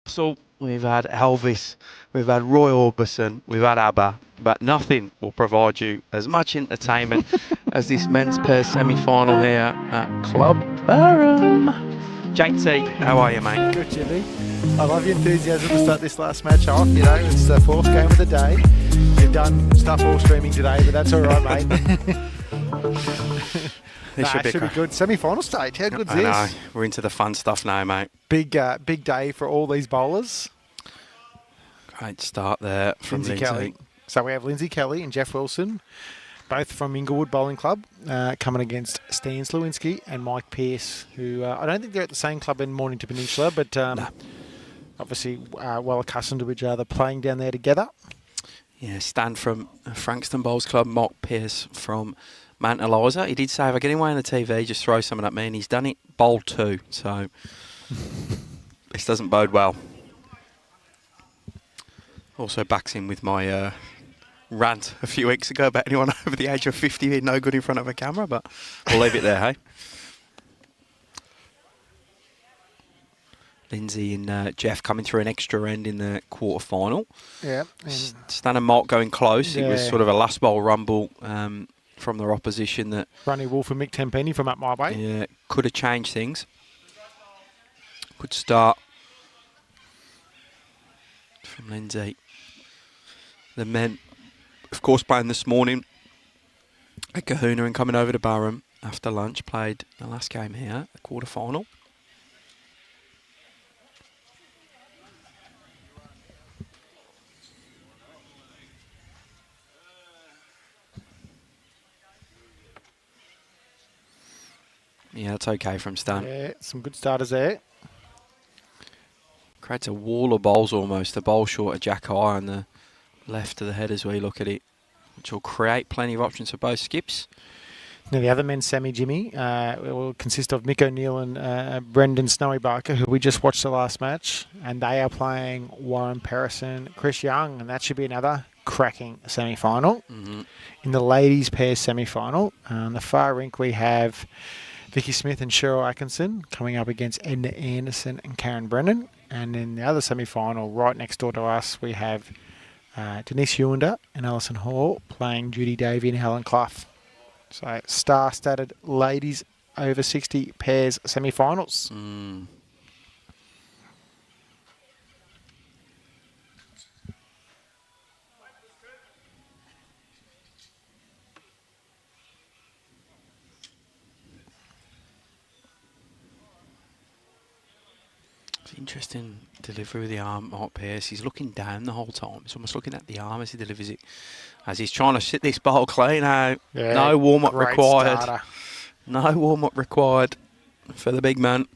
So we've had Elvis, we've had Roy Orbison, we've had ABBA, but nothing will provide you as much entertainment as this men's pair semi-final here at Club Barham. JT, how are you, mate? Good, Jimmy. I love your enthusiasm to start this last match off. You know, it's the fourth game of the day. You've done stuff all streaming today, but that's all right, mate. This should be good. Semi-final stage. How good's this? I know. We're into the fun stuff now, mate. Big day for all these bowlers. Great start there from Lindsay. Kelly. So we have Lindsay Kelly and Geoff Wilson, both from Inglewood Bowling Club, coming against Stan Sliwinski and Mike Pearce, who I don't think they're at the same club in Mornington Peninsula, but obviously well accustomed to each other playing down there together. Yeah, Stan from Frankston Bowls Club, Mike Pearce from Mount Eliza. He did say, if I get him away on the TV, just throw something at me, and he's done it bowl 2, so this doesn't bode well. Also backs in with my rant a few weeks ago about anyone over the age of 50 being no good in front of a camera, but we'll leave it there, hey? Lindsay and Geoff coming through an extra end in the quarter-final. Yeah. Stan and Mark going close. Yeah. It was sort of a last bowl rumble from their opposition that... Ronnie Wolf and Mick Tempeni from up my way. Yeah, could have changed things. Good start from Lindsay. The men, of course, playing this morning at Kahuna and coming over to Barham after lunch, played the last game here, the quarter-final. Yeah, it's okay from Stan. Yeah, some good starters there. Creates a wall of bowls almost, a bowl short of Jack High on the left of the head as we look at it, which will create plenty of options for both skips. Now, the other men's semi, Jimmy, will consist of Mick O'Neill and Brendan Snowy Barker, who we just watched the last match, and they are playing Warren Pearce and Chris Young, and that should be another cracking semi-final. Mm-hmm. In the ladies' pair semi-final, on the far rink we have Vicky Smith and Cheryl Atkinson coming up against Edna Anderson and Karen Brennan. And in the other semi-final, right next door to us, we have Denise Ewander and Alison Hall playing Judy Davey and Helen Clough. So star-studded ladies over 60 pairs semi-finals. Mm. Interesting delivery with the arm, Mark Pearce. He's looking down the whole time. He's almost looking at the arm as he delivers it. As he's trying to sit this bowl clean out. Yeah, no warm-up required. Starter. No warm-up required for the big man.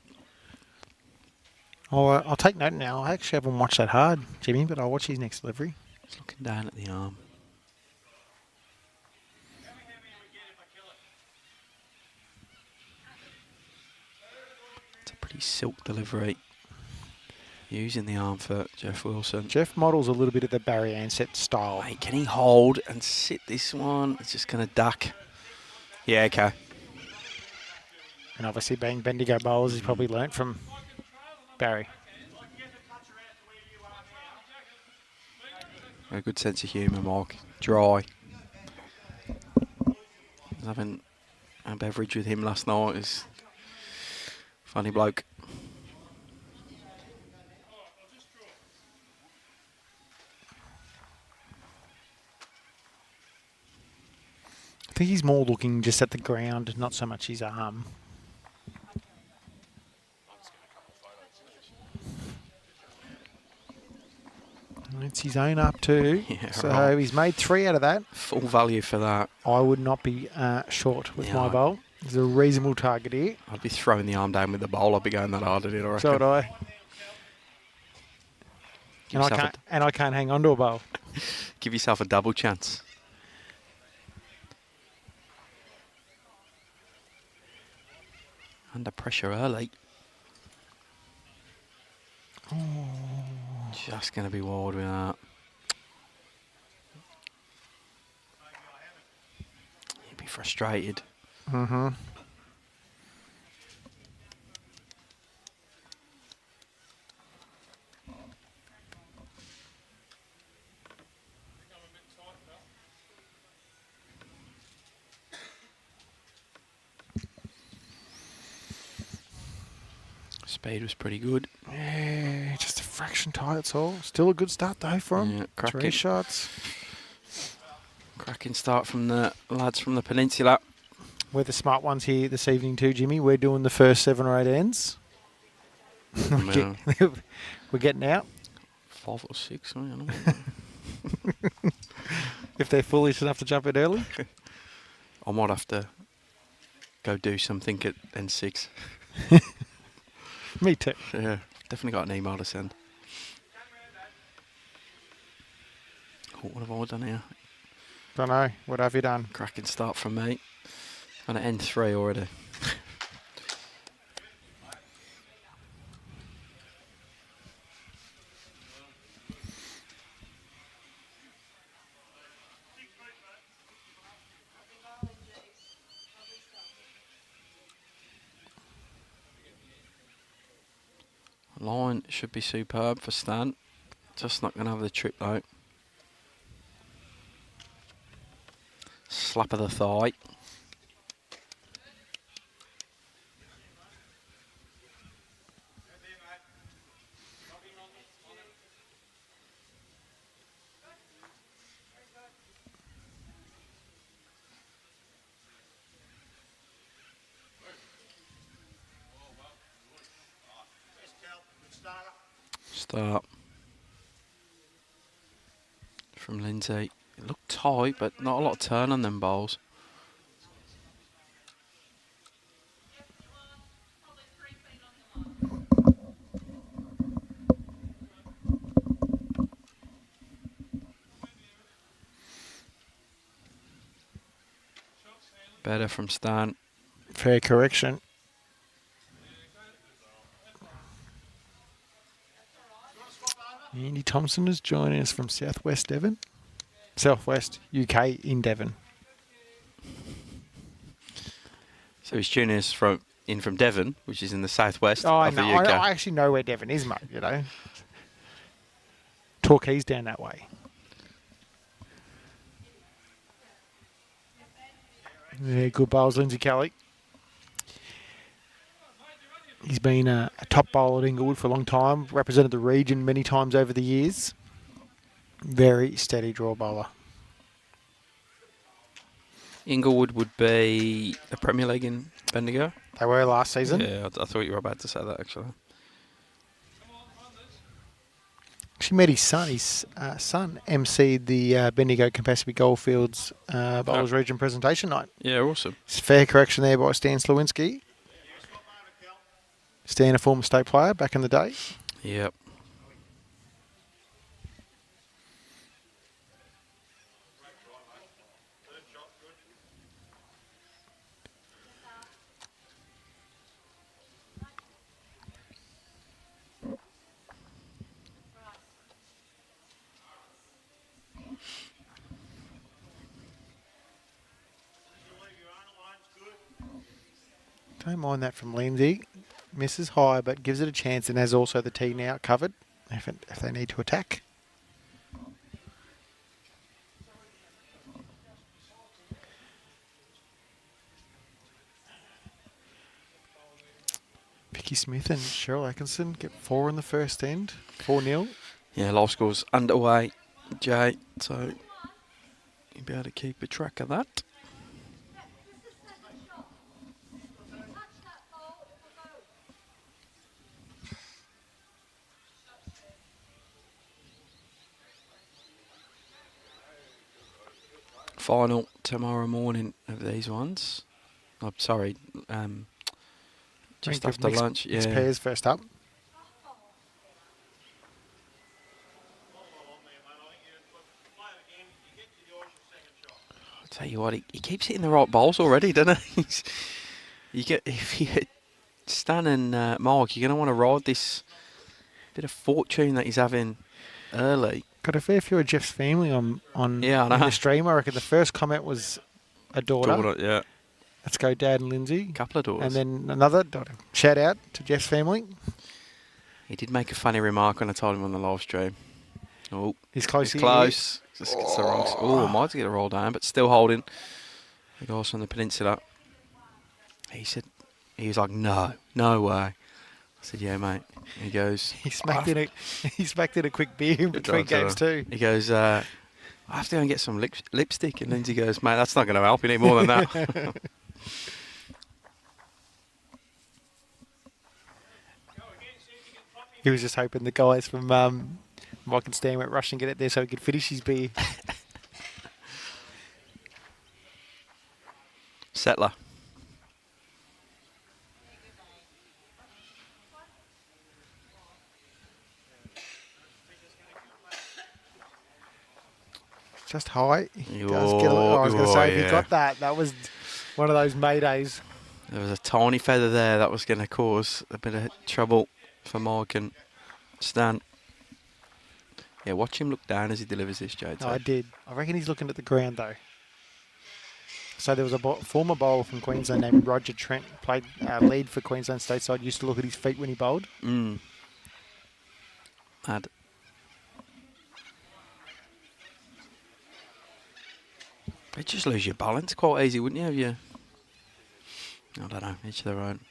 I'll take note now. I actually haven't watched that hard, Jimmy, but I'll watch his next delivery. He's looking down at the arm. It's a pretty silk delivery. Using the arm for Geoff Wilson. Geoff models a little bit of the Barry Ansett style. Mate, can he hold and sit this one? It's just going to duck. Yeah, okay. And obviously being Bendigo bowlers, he's probably learnt from Barry. A good sense of humour, Mark. Dry. I was having a beverage with him last night. He's a funny bloke. I think he's more looking just at the ground, not so much his arm. It's his own up too. Yeah, so right. He's made 3 out of that. Full value for that. I would not be short with Yeah, my bowl. There's a reasonable target here. I'd be throwing the arm down with the bowl. I'd be going that hard at it, I reckon. So would I. And I can't hang on to a bowl. Give yourself a double chance. Under pressure early. Oh. Just going to be wild with that. He'd be frustrated. Mm-hmm. Speed was pretty good. Yeah, just a fraction tight, that's all. Still a good start, though, for him. Yeah, 3 cracking. shots. Cracking start from the lads from the peninsula. We're the smart ones here this evening too, Jimmy. We're doing the first 7 or 8 ends. Well, We're getting out. 5 or 6, I don't know. If they're foolish enough to jump in early. I might have to go do something at N6. Me too. Yeah, definitely got an email to send. Oh, what have I done here? Don't know. What have you done? Cracking start from me. I'm at N3 already. Line should be superb for Stan. Just not going to have the trip though. Slap of the thigh. Start from Lindsay. It looked tight, but not a lot of turn on them bowls. Better from Stan. Fair correction. Andy Thompson is joining us from Southwest Devon. Southwest UK in Devon. So he's tuning us in from Devon, which is in the southwest Oh, I of the know. UK. I actually know where Devon is, mate, you know. Torquay's down that way. Yeah, good bowls, Lindsay Kelly. He's been a top bowler at Inglewood for a long time, represented the region many times over the years. Very steady draw bowler. Inglewood would be the Premier League in Bendigo. They were last season. Yeah, I thought you were about to say that actually. Actually met his son. His son emceed the Bendigo Capacity Goldfields Bowlers Region presentation night. Yeah, awesome. It's fair correction there by Stan Sliwinski. Stan, a former state player back in the day. Yep. Don't mind that from Lindsay. Misses high, but gives it a chance and has also the tee now covered if they need to attack. Vicky Smith and Cheryl Atkinson get 4 in the first end. 4-0. Yeah, live score's underway, Jay, so you'll be able to keep a track of that. Final tomorrow morning of these ones. I'm sorry, just after lunch. It's Yeah. pairs first up. I'll tell you what, he keeps hitting the right balls already, doesn't he? If you hit Stan and Mark, you're going to want to ride this bit of fortune that he's having early. Got a fair few of Geoff's family on Yeah, I know. the stream. I reckon the first comment was a daughter. Yeah. Let's go, Dad and Lindsay. Couple of daughters. And then another daughter. Shout out to Geoff's family. He did make a funny remark when I told him on the live stream. Oh, He's close. he's close. Just gets the wrong. Oh, might get a roll down, but still holding. The guys on the peninsula. He said, he was like, no way. I said, yeah, mate. He goes, He smacked in a quick beer in between games too. He goes, I have to go and get some lipstick. And Lindsay goes, mate, that's not going to help. You need more than that. He was just hoping the guys from Mike and Stan went rush and get it there so he could finish his beer. Settler. Just high. I was going to say, if he got that was one of those maydays. There was a tiny feather there that was going to cause a bit of trouble for Mike and Stan. Yeah, watch him look down as he delivers this, Jade. No, I did. I reckon he's looking at the ground, though. So there was a former bowler from Queensland named Roger Trent, played lead for Queensland Stateside, used to look at his feet when he bowled. Mad. You'd just lose your balance quite easy, wouldn't you? If you... I don't know, each their own.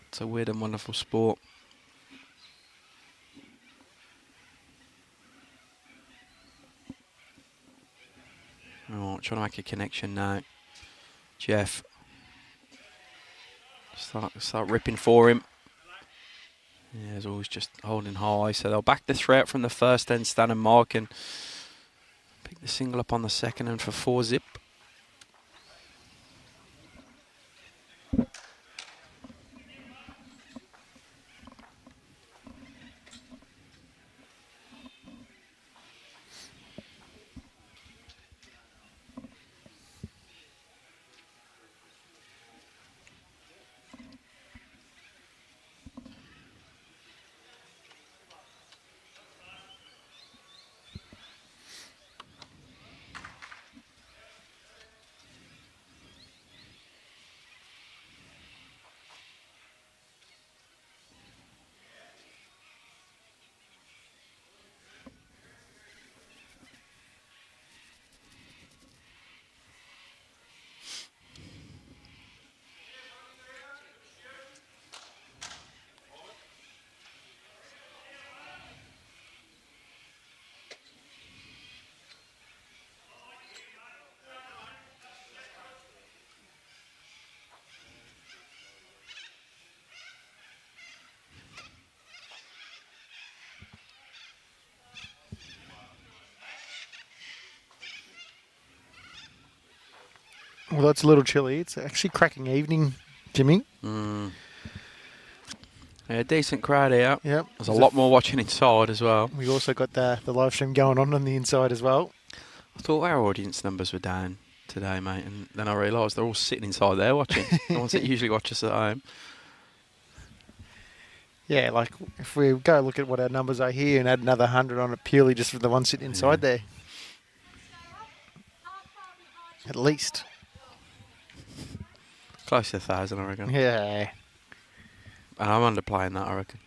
It's a weird and wonderful sport. Oh, trying to make a connection now. Geoff. Start ripping for him. Yeah, he's always just holding high. So they'll back the threat from the first end, Stan and Mark, and pick the single up on the second end for 4-zip. Well, it's a little chilly. It's actually cracking evening, Jimmy. Yeah, decent crowd here. Yep. There's a lot more watching inside as well. We also got the live stream going on the inside as well. I thought our audience numbers were down today, mate, and then I realised they're all sitting inside there watching. The ones that usually watch us at home. Yeah, like if we go look at what our numbers are here and add another 100 on it purely just for the ones sitting inside there. At least. Close to 1,000, I reckon. Yeah. And I'm underplaying that, I reckon.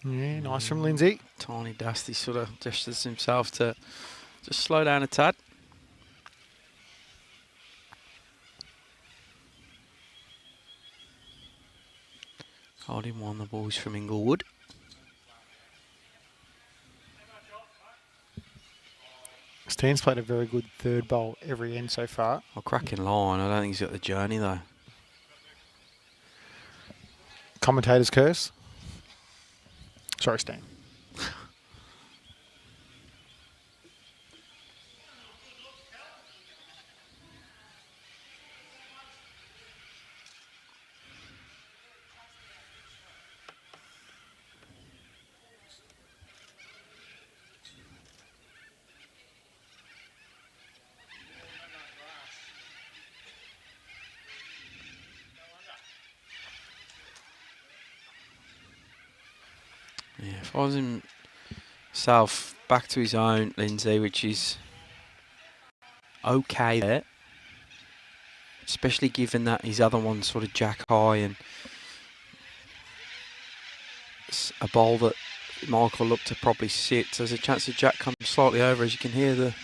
Yeah, nice from Lindsay. Tiny Dusty sort of gestures himself to just slow down a tad. Holding one, the boys from Inglewood. Stan's played a very good third bowl every end so far. A cracking line. I don't think he's got the journey though. Commentator's curse. Sorry, Stan. Yeah, finds himself back to his own, Lindsay, which is okay there. Especially given that his other one's sort of jack high and a bowl that Michael looked to probably sit. So there's a chance that Jack comes slightly over, as you can hear the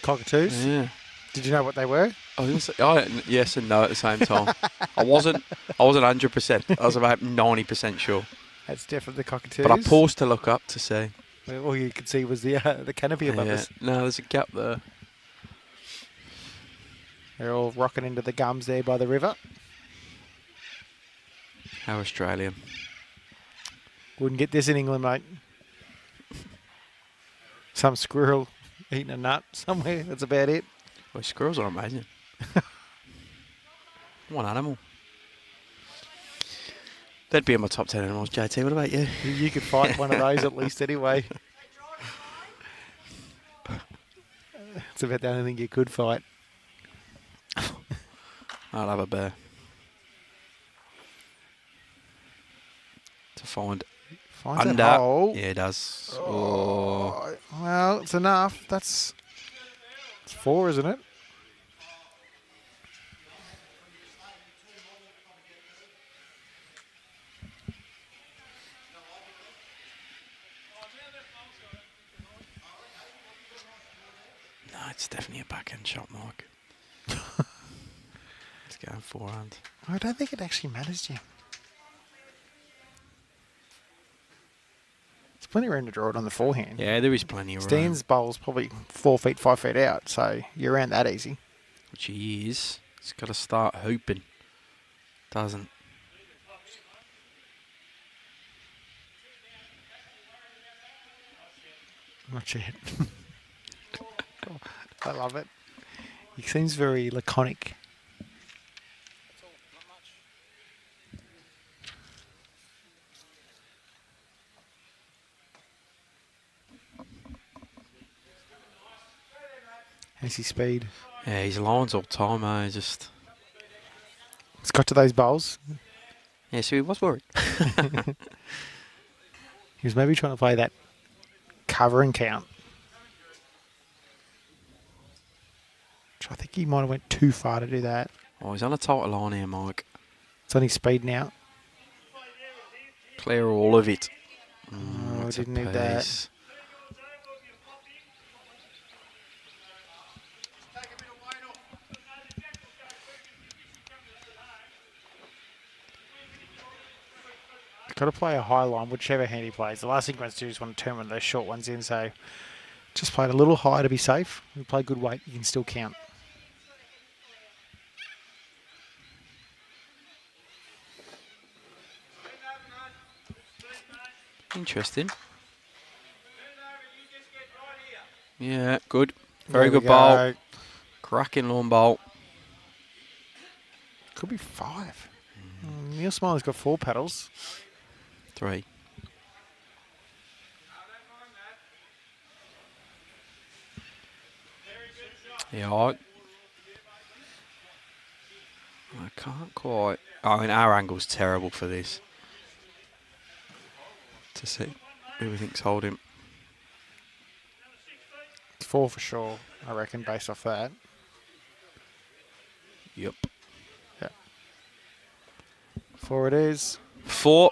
cockatoos. Yeah. Did you know what they were? Yes and no at the same time. I wasn't 100%. I was about 90% sure. That's definitely the cockatoos. But I paused to look up to see. All you could see was the canopy above us. No, there's a gap there. They're all rocking into the gums there by the river. How Australian. Wouldn't get this in England, mate. Some squirrel eating a nut somewhere. That's about it. Well, squirrels are amazing. What animal. They'd be in my top 10 animals, JT. What about you? You could fight one of those at least anyway. It's about the only thing you could fight. I'll have a bear. To find Finds under. that hole. Yeah, it does. Oh. Well, it's enough. It's 4, isn't it? No, it's definitely a backhand shot, Mark. It's going forehand. I don't think it actually matters to you. There's plenty of room to draw it on the forehand. Yeah, there is plenty of room. Stan's bowl's probably 4 feet, 5 feet out, so you're around that easy. Which he is. He's got to start hooping. Doesn't. Not yet. I love it. He seems very laconic. How's his speed? Yeah, his lines all time, just... It's got to those bowls. Yeah, so he was worried. He was maybe trying to play that cover and count. Which I think he might have went too far to do that. Oh, he's on a tighter line here, Mike. It's on his speed now. Clear all of it. Oh, That's a didn't need that. piece. Got to play a high line, whichever hand he plays. The last thing he wants to do is want to turn one of those short ones in, so just play it a little high to be safe. You play good weight, you can still count. Interesting. Yeah, good. Very There we good ball. go. Cracking long ball. Could be 5. Neil Smiley's got 4 paddles. 3. Yeah, I can't quite. I mean, our angle's terrible for this. To see who we think's holding. 4 for sure, I reckon, based off that. Yep. Yeah. 4 it is. 4.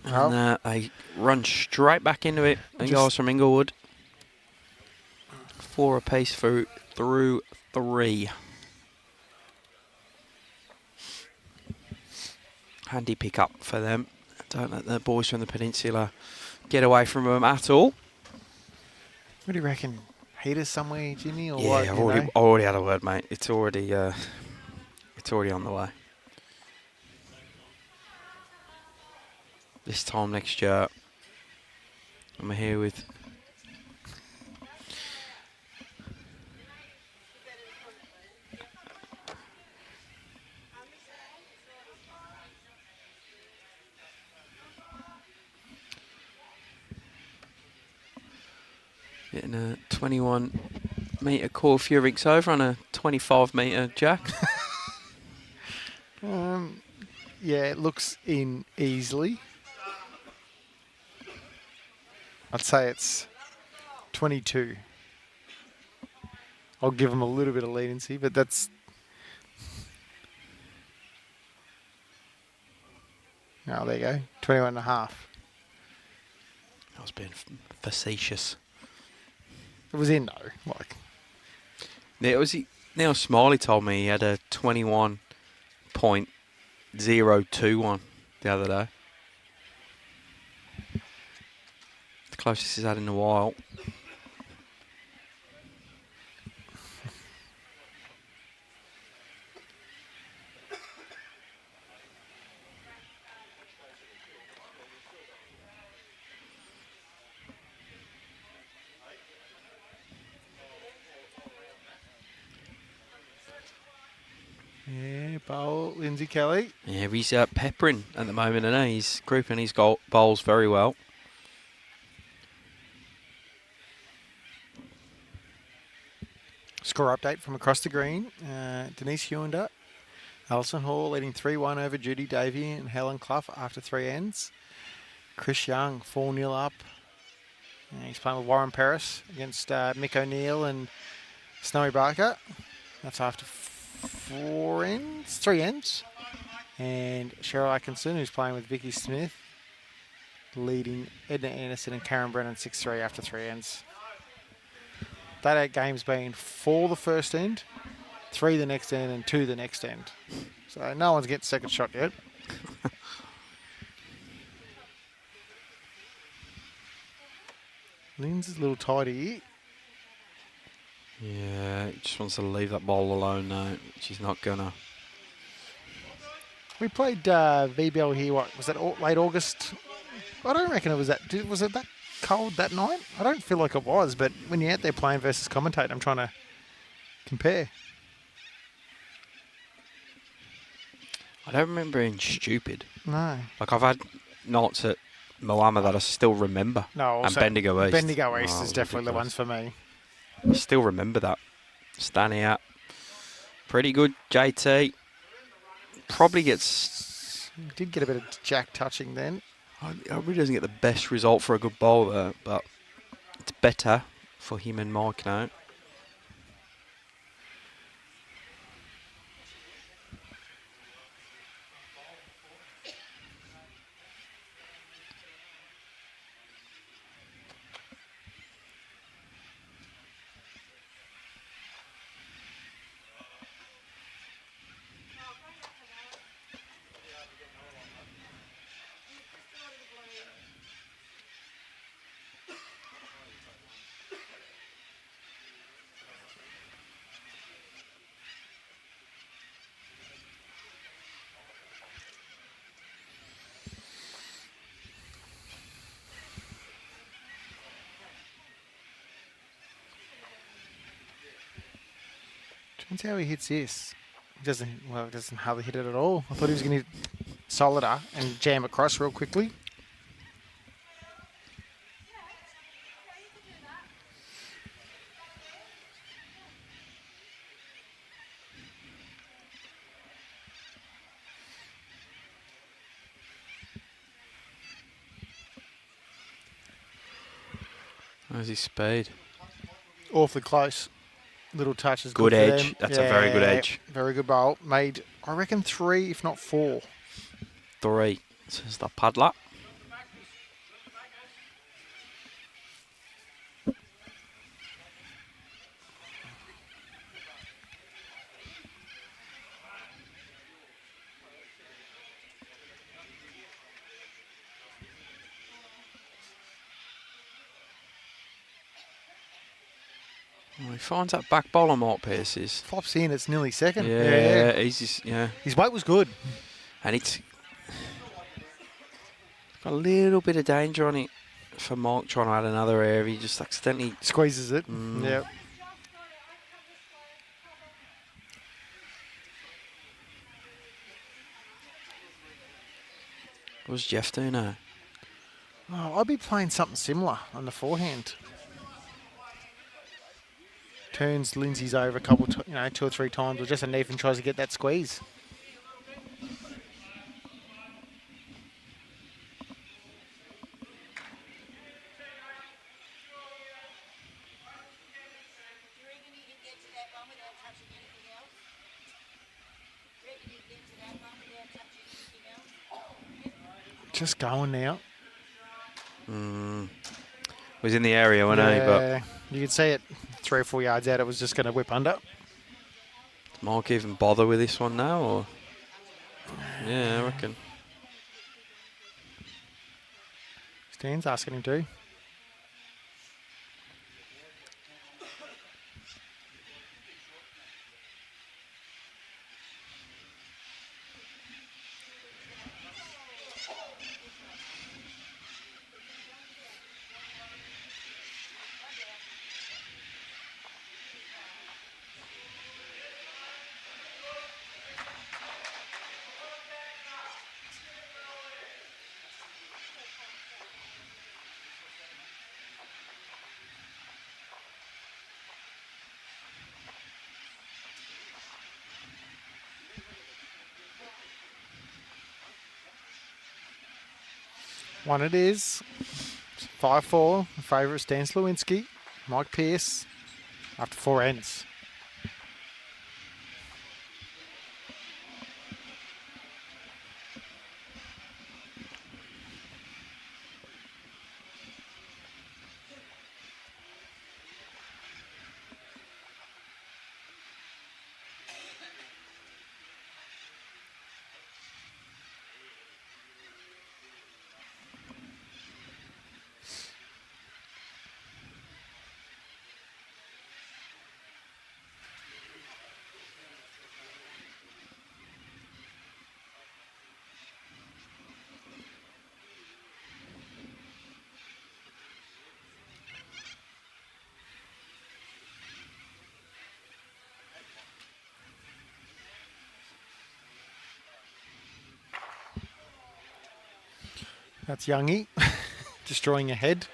Oh. And they run straight back into it. The Just- guys from Inglewood. 4 apiece through 3. Handy pick up for them. Don't let the boys from the peninsula get away from them at all. What do you reckon? Heaters somewhere, Jimmy, or Yeah, what? I've you know? already had a word, mate. It's already on the way. This time next year, I'm here with getting a 21 metre core few rinks over on a 25 metre jack. Yeah, it looks in easily. I'd say it's 22. I'll give them a little bit of leniency, but that's... Oh, there you go. 21.5. I was being facetious. It was in, though. Like, Now, now Smiley told me he had a 21.021 the other day. The closest he's had in a while. yeah, bowl, Lindsay Kelly. Yeah, he's peppering at the moment, and he's grouping his bowls very well. Score update from across the green. Denise Hewender, Alison Hall leading 3-1 over Judy Davey and Helen Clough after 3 ends. Chris Young 4-0 up. He's playing with Warren Pearce against Mick O'Neill and Snowy Barker. That's after 3 ends. And Cheryl Atkinson, who's playing with Vicky Smith, leading Edna Anderson and Karen Brennan 6-3 after 3 ends. That game's been 4 the first end, 3 the next end, and 2 the next end. So no one's getting second shot yet. Lynn's a little tidy. Yeah, he just wants to leave that ball alone now. She's not gonna. We played VBL here, what, was that late August? I don't reckon it was that. Was it that cold that night? I don't feel like it was, but when you're out there playing versus commentate, I'm trying to compare. I don't remember being stupid. No. Like, I've had nights at Moama that I still remember. No, and Bendigo East. Bendigo East Oh, is definitely the ones ridiculous. for me. I still remember that. Standing out. Pretty good, JT. Probably gets... He did get a bit of jack touching then. I really doesn't get the best result for a good bowler, but it's better for him and Mike now. Depends how he hits this. He doesn't hardly hit it at all. I thought he was going to solider and jam across real quickly. How's his speed? Awfully close. Little touch is Good good for edge. them. That's a very good edge. Very good bowl. Made, I reckon, 3, if not 4. 3. This is the paddler. He finds that back bowler, Mark Pearce is. Flops in, it's nearly second. Yeah, he's just, yeah. His weight was good. And it's got a little bit of danger on it for Mark trying to add another air. He just accidentally... Squeezes it. Mm. Yep. What's Geoff doing now? Oh, I'd be playing something similar on the forehand. Turns Lindsay's over a couple, 2 or 3 times, or just underneath and tries to get that squeeze. Just going now. Was in the area, wasn't he? But you could see it 3 or 4 yards out. It was just going to whip under. Mark even bother with this one now, or? Yeah, I reckon. Stan's asking him to. One it is. 5-4. Favourite Stan Sliwinski. Mike Pearce. After 4 ends. That's Youngie destroying a head.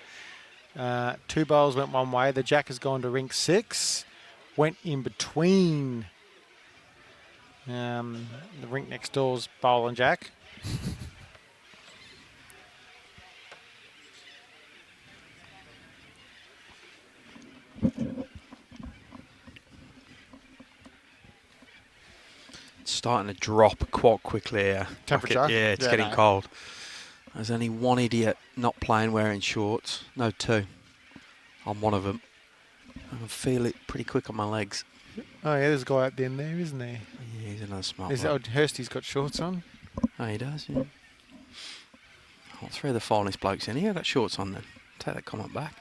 2 bowls went one way. The jack has gone to rink 6. Went in between the rink next door's bowl and jack. It's starting to drop quite quickly here. Temperature? Yeah, it's getting cold. There's only one idiot not playing wearing shorts. No, 2. I'm one of them. I can feel it pretty quick on my legs. Oh, yeah, there's a guy at the end there, isn't there? Yeah, he's another smart Is one. that Hursty's got shorts on? Oh, he does, yeah. I'll throw the finest blokes in here. Got shorts on then. Take that comment back.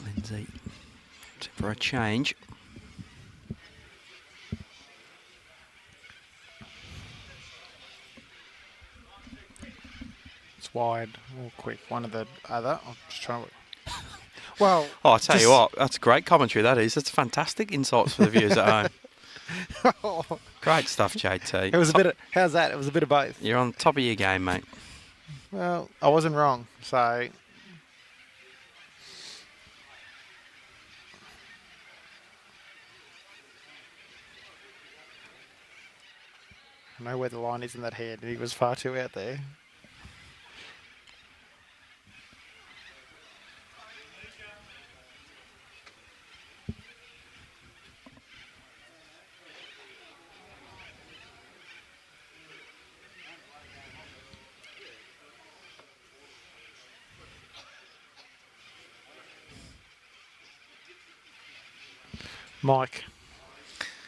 Lindsay, for a change. It's wide or quick. One or the other. I'm just trying to... Well... Oh, I'll tell you what, that's great commentary, that is. That's fantastic insights for the viewers at home. Great stuff, JT. It was a bit of... How's that? It was a bit of both. You're on top of your game, mate. Well, I wasn't wrong, so... I know where the line is in that head, and he was far too out there. Mike,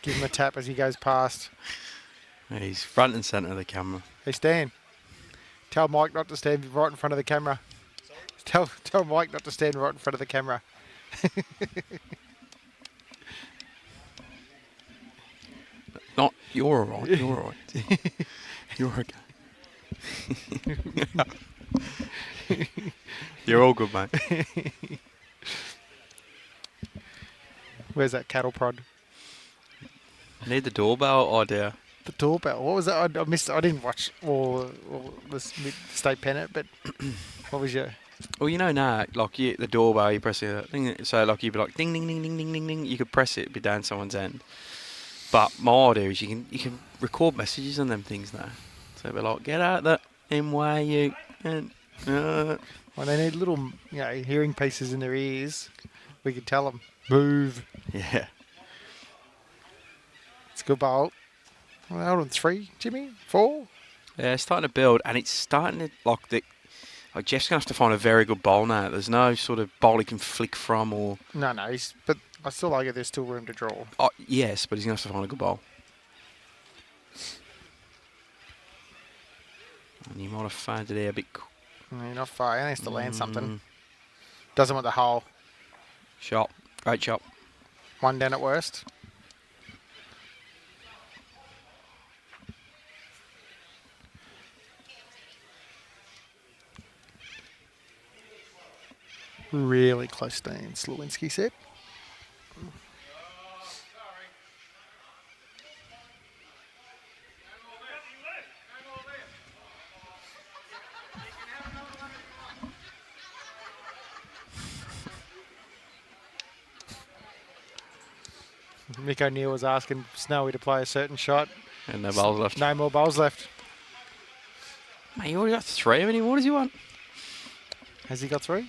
give him a tap as he goes past. He's front and centre of the camera. Hey, Stan, tell Mike not to stand right in front of the camera. Tell Mike not to stand right in front of the camera. Not, you're all right, you're all right. You're okay. You're all good, mate. Where's that cattle prod? Need the doorbell idea. The doorbell. What was that? I missed. I didn't watch all the state pennant, but what was your? Well, you know now, like the doorbell, you press it, ding, so like you'd be like ding, ding, ding, ding, ding, ding, ding. You could press it, it'd be down someone's end. But my idea is you can record messages on them things now. So we're like, get out the MY, you. And, When they need little, hearing pieces in their ears, we can tell them, move. yeah. It's a good bowl. Well, hold on, 3, Jimmy? 4? Yeah, it's starting to build, and it's starting to, like Geoff's going to have to find a very good bowl now. There's no sort of bowl he can flick from or... No, but I still like it. There's still room to draw. Oh, yes, but he's going to have to find a good bowl. And you might have found it there a bit... You're not far. He has to land something. Doesn't want the hole. Shot. Great shot. 1 down at worst. Really close stance, Sliwinski said. Mick O'Neill was asking Snowy to play a certain shot. And no bowls left. No more bowls left. Mate, you already got 3 of any. What does he want? Has he got 3?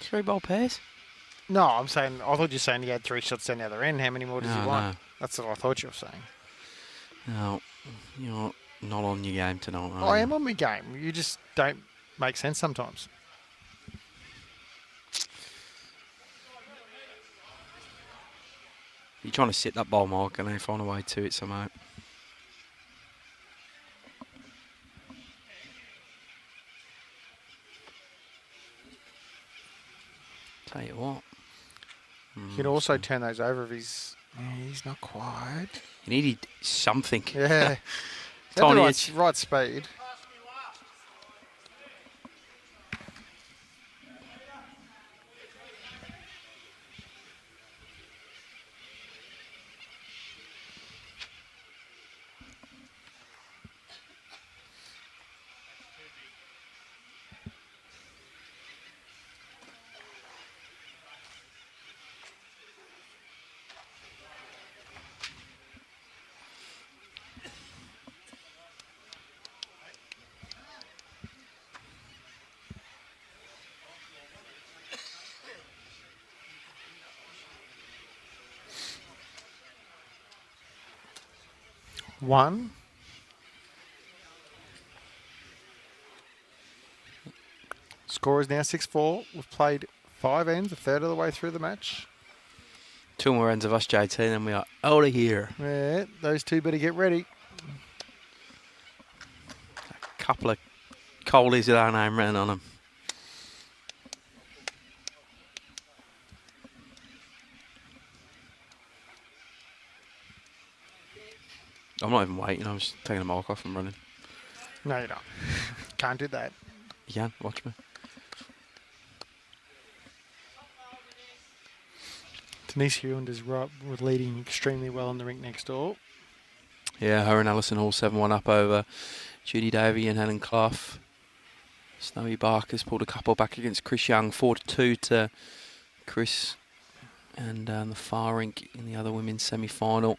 3 bowl pairs? No, I thought you were saying he had 3 shots down the other end. How many more does he want? No. That's what I thought you were saying. No, you're not on your game tonight. I am on my game. You just don't make sense sometimes. You're trying to sit that ball mark and then find a way to it somehow. Tell you what. You can also turn those over if he's not quite. You needed something. Yeah. Tiny right speed. One. Score is now 6-4. We've played 5 ends, a third of the way through the match. 2 more ends of us, JT, and we are out of here. Yeah, those 2 better get ready. A couple of coldies with our name written on them. I'm not even waiting, I'm just taking a mark off and running. No, you don't. Can't do that. You can, watch me. Denise Hewland is leading extremely well in the rink next door. Yeah, her and Alison all 7-1 up over Judy Davey and Helen Clough. Snowy Barker's pulled a couple back against Chris Young, 4-2 to Chris. And the far rink in the other women's semi-final.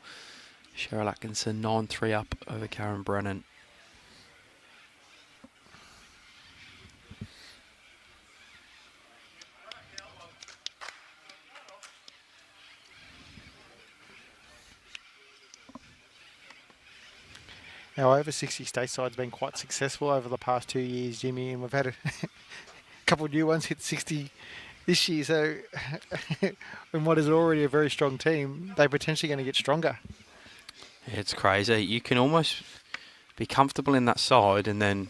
Cheryl Atkinson 9-3 up over Karen Brennan. Our over 60 stateside's been quite successful over the past 2 years, Jimmy, and we've had a couple of new ones hit 60 this year. So, in what is already a very strong team, they're potentially going to get stronger. It's crazy. You can almost be comfortable in that side, and then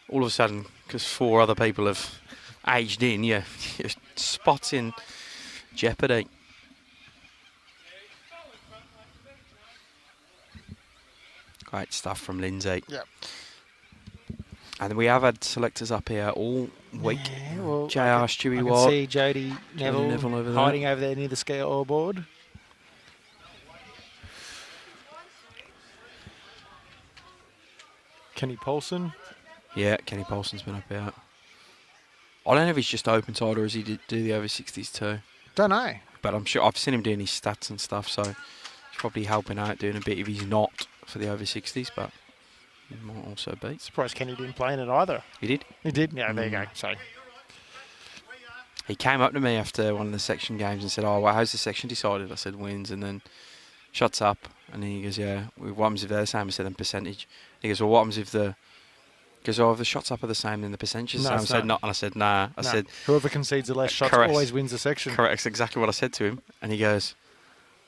all of a sudden, because 4 other people have aged in, your spot's in jeopardy. Great stuff from Lindsay. Yep. And we have had selectors up here all week. Yeah, well, JR, Stewie I Watt. can see Jodie Neville, over there. hiding over there near the scoreboard. Kenny Paulson. Yeah, Kenny Paulson's been up here. I don't know if he's just open side or does he do the over 60s too. Don't know. But I'm sure I've seen him doing his stats and stuff, so he's probably helping out doing a bit if he's not for the over 60s, but he might also be. Surprised Kenny didn't play in it either. He did. He did? Yeah, there you go. So He came up to me after one of the section games and said, "Oh, well, how's the section decided?" I said, "Wins," and then shots up, and then he goes, "Yeah, what happens if they're the same?" I said, "Then percentage." He goes, "Well, what happens if the..." He goes, "Oh, if the shots up are the same, then the percentage is the same." I said, "No," and I said, "Nah." I said, whoever concedes the less shots correct. always wins the section. Correct, that's exactly what I said to him, and he goes,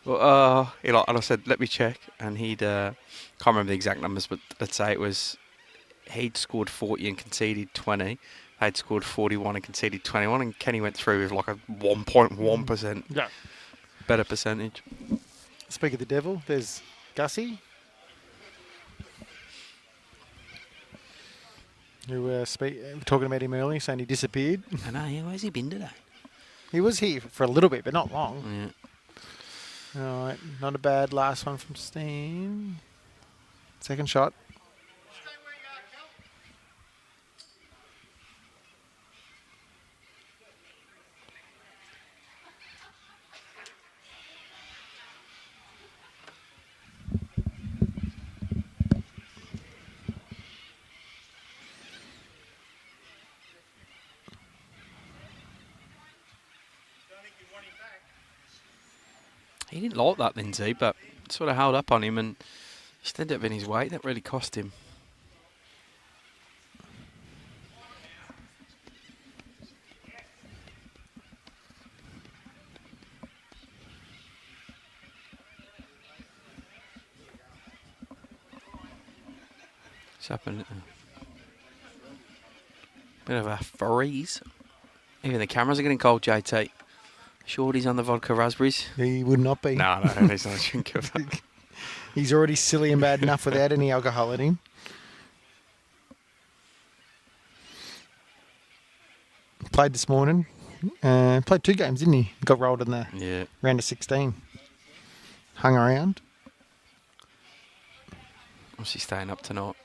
"Well, and I said, "Let me check," and he'd can't remember the exact numbers, but let's say it was he'd scored 40 and conceded 20. They'd scored 41 and conceded 21, and Kenny went through with like a 1.1% better percentage. Speak of the devil, there's Gussie, who we were talking about him earlier, saying he disappeared. I know, yeah, where's he been today? He was here for a little bit, but not long. Yeah. All right, not a bad last one from Steen. Second shot. He didn't like that, Lindsay, but sort of held up on him, and he ended up in his weight. That really cost him. It's happened. Bit of a freeze. Even the cameras are getting cold, JT. Shorty's on the vodka raspberries. He would not be. No, he's not a drink of that. He's already silly and bad enough without any alcohol in him. Played this morning. Played 2 games, didn't he? Got rolled in the round of 16. Hung around. What's he staying up tonight?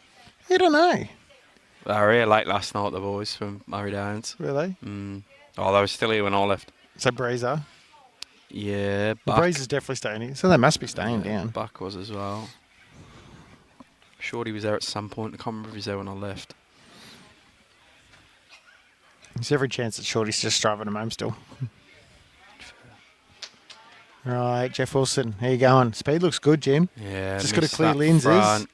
I don't know. They were here late last night, the boys from Murray Downs. Really? Oh, they were still here when I left. So Breezer. Yeah, Well, Breezer's definitely staying here. So they must be staying down. Buck was as well. Shorty was there at some point. I can't remember if he was there when I left. There's every chance that Shorty's just driving him home still. Right, Geoff Wilson. How you going? Speed looks good, Jim. Yeah, just got to missed clear that Lindsay's. front.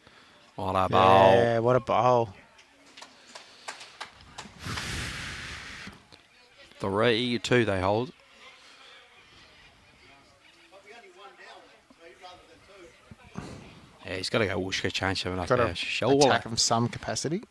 What a bowl. Yeah, what a bowl. 3-2 they hold. Yeah, he's got to go Wooshka change something up Got there. to Surely. attack from some capacity.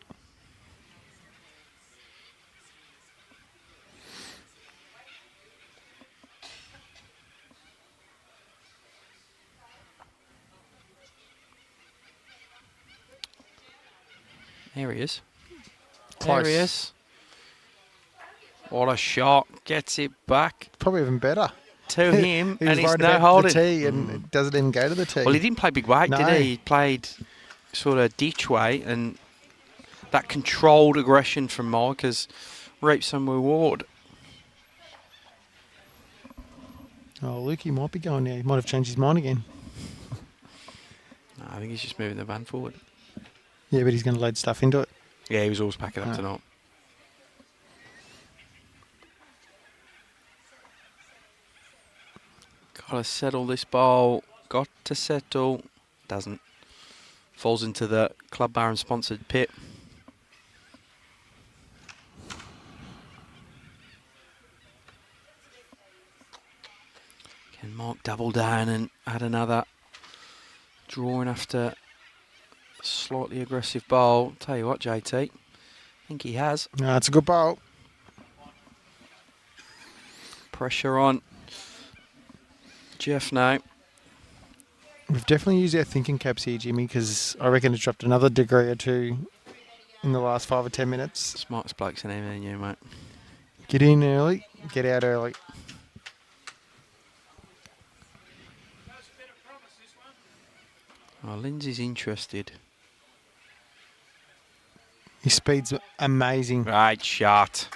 There he is. Close. There he is. What a shot. Gets it back Probably even better. to him, He and was he's worried no about holding. the tee and it doesn't even go to the tee. Well, he didn't play big weight, No. did he? He played sort of ditch weight, and that controlled aggression from Mike has reaped some reward. Oh, Lukey might be going there. He might have changed his mind again. No, I think he's just moving the van forward. Yeah, but he's going to load stuff into it. Yeah, he was always packing up Oh. tonight. Got to settle this ball. Got to settle. Doesn't. Falls into the Club Baron sponsored pit. Can Mark double down and add another? Drawing after a slightly aggressive bowl. Tell you what, JT, I think he has. No, it's a good bowl. Pressure on Geoff now. We've definitely used our thinking caps here, Jimmy, because I reckon it dropped another degree or 2 in the last 5 or 10 minutes. Smartest blokes in here, you, mate. Get in early, get out early. Oh, Lindsay's interested. His speed's amazing. Right shot.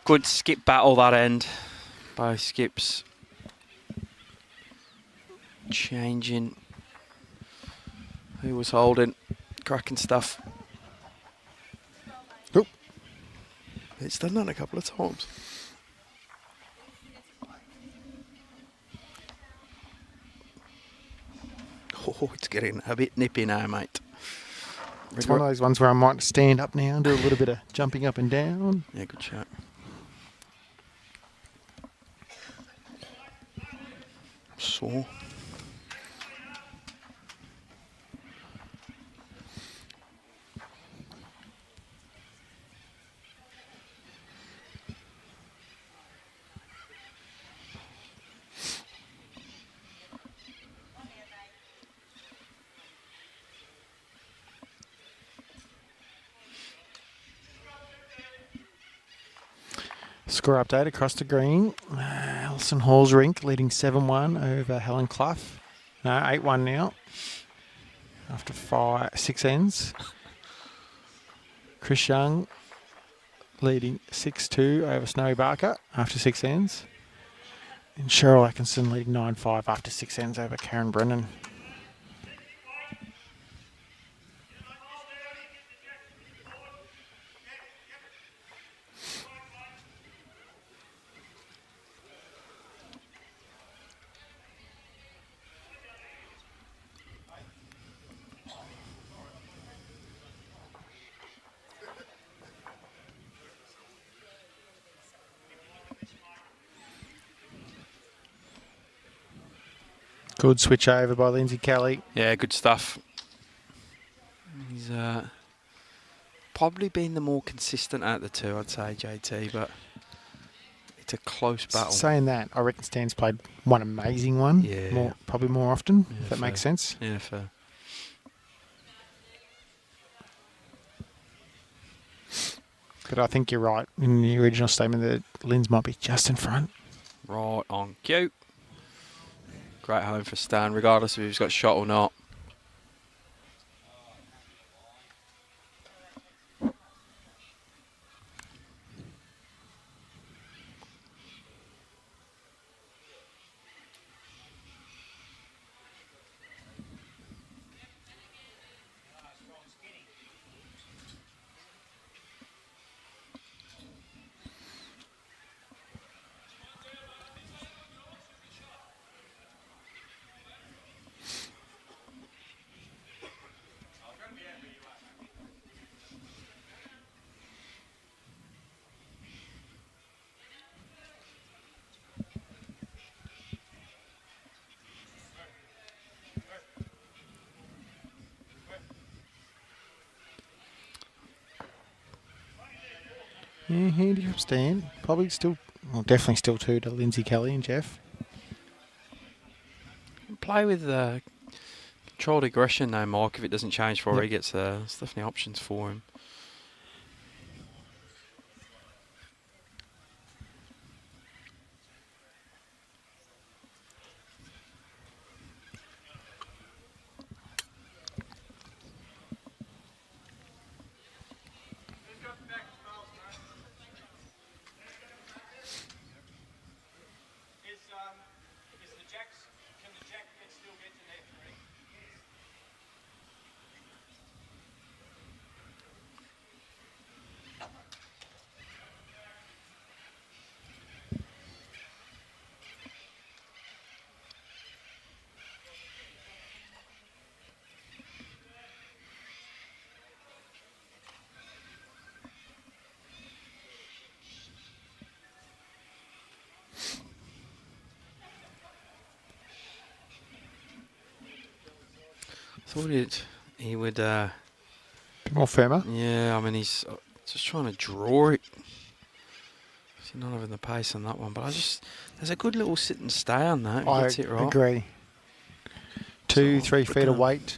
Good skip battle that end. Both skips changing who was holding. Cracking stuff. Oop. It's done that a couple of times. Oh, it's getting a bit nippy now, mate. It's one of those ones where I might stand up now and do a little bit of jumping up and down. Yeah, good shot. Sore. Score update across the green. Alison Hall's rink leading 7-1 over Helen Clough. No, 8-1 now. After 6 ends. Chris Young leading 6-2 over Snowy Barker after 6 ends. And Cheryl Atkinson leading 9-5 after 6 ends over Karen Brennan. Good switch over by Lindsay Kelly. Yeah, good stuff. He's probably been the more consistent out of the two, I'd say, JT, but it's a close battle. Saying that, I reckon Stan's played one amazing one. Yeah. Probably more often, Yeah, if that fair. makes sense. Yeah, fair. But I think you're right in the original statement that Linz might be just in front. Right on cue. Great home for Stan, regardless of if he's got shot or not. Yeah, handy from Stan. Probably still, well, definitely still 2 to Lindsay Kelly and Geoff. Play with controlled aggression though, Mark, if it doesn't change before Yep. he gets there. There's definitely options for him. Thought he would. Bit more firmer. Yeah, I mean he's just trying to draw it. He's not having the pace on that one, but there's a good little sit and stay on that. He I gets it right. agree. 2-3 feet of weight.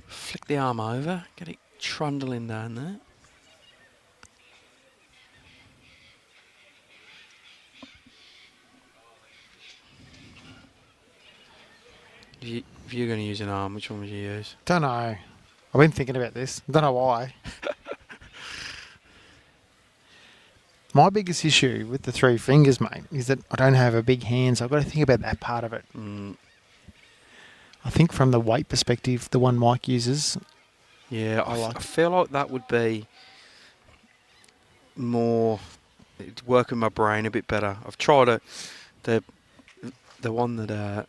Flick the arm over, get it trundling down there. If you're going to use an arm, which one would you use? Don't know. I've been thinking about this. Don't know why. My biggest issue with the 3 fingers, mate, is that I don't have a big hand, so I've got to think about that part of it. I think from the weight perspective, the one Mike uses. Yeah, I like I it. feel like that would be more it's working my brain a bit better. I've tried the one that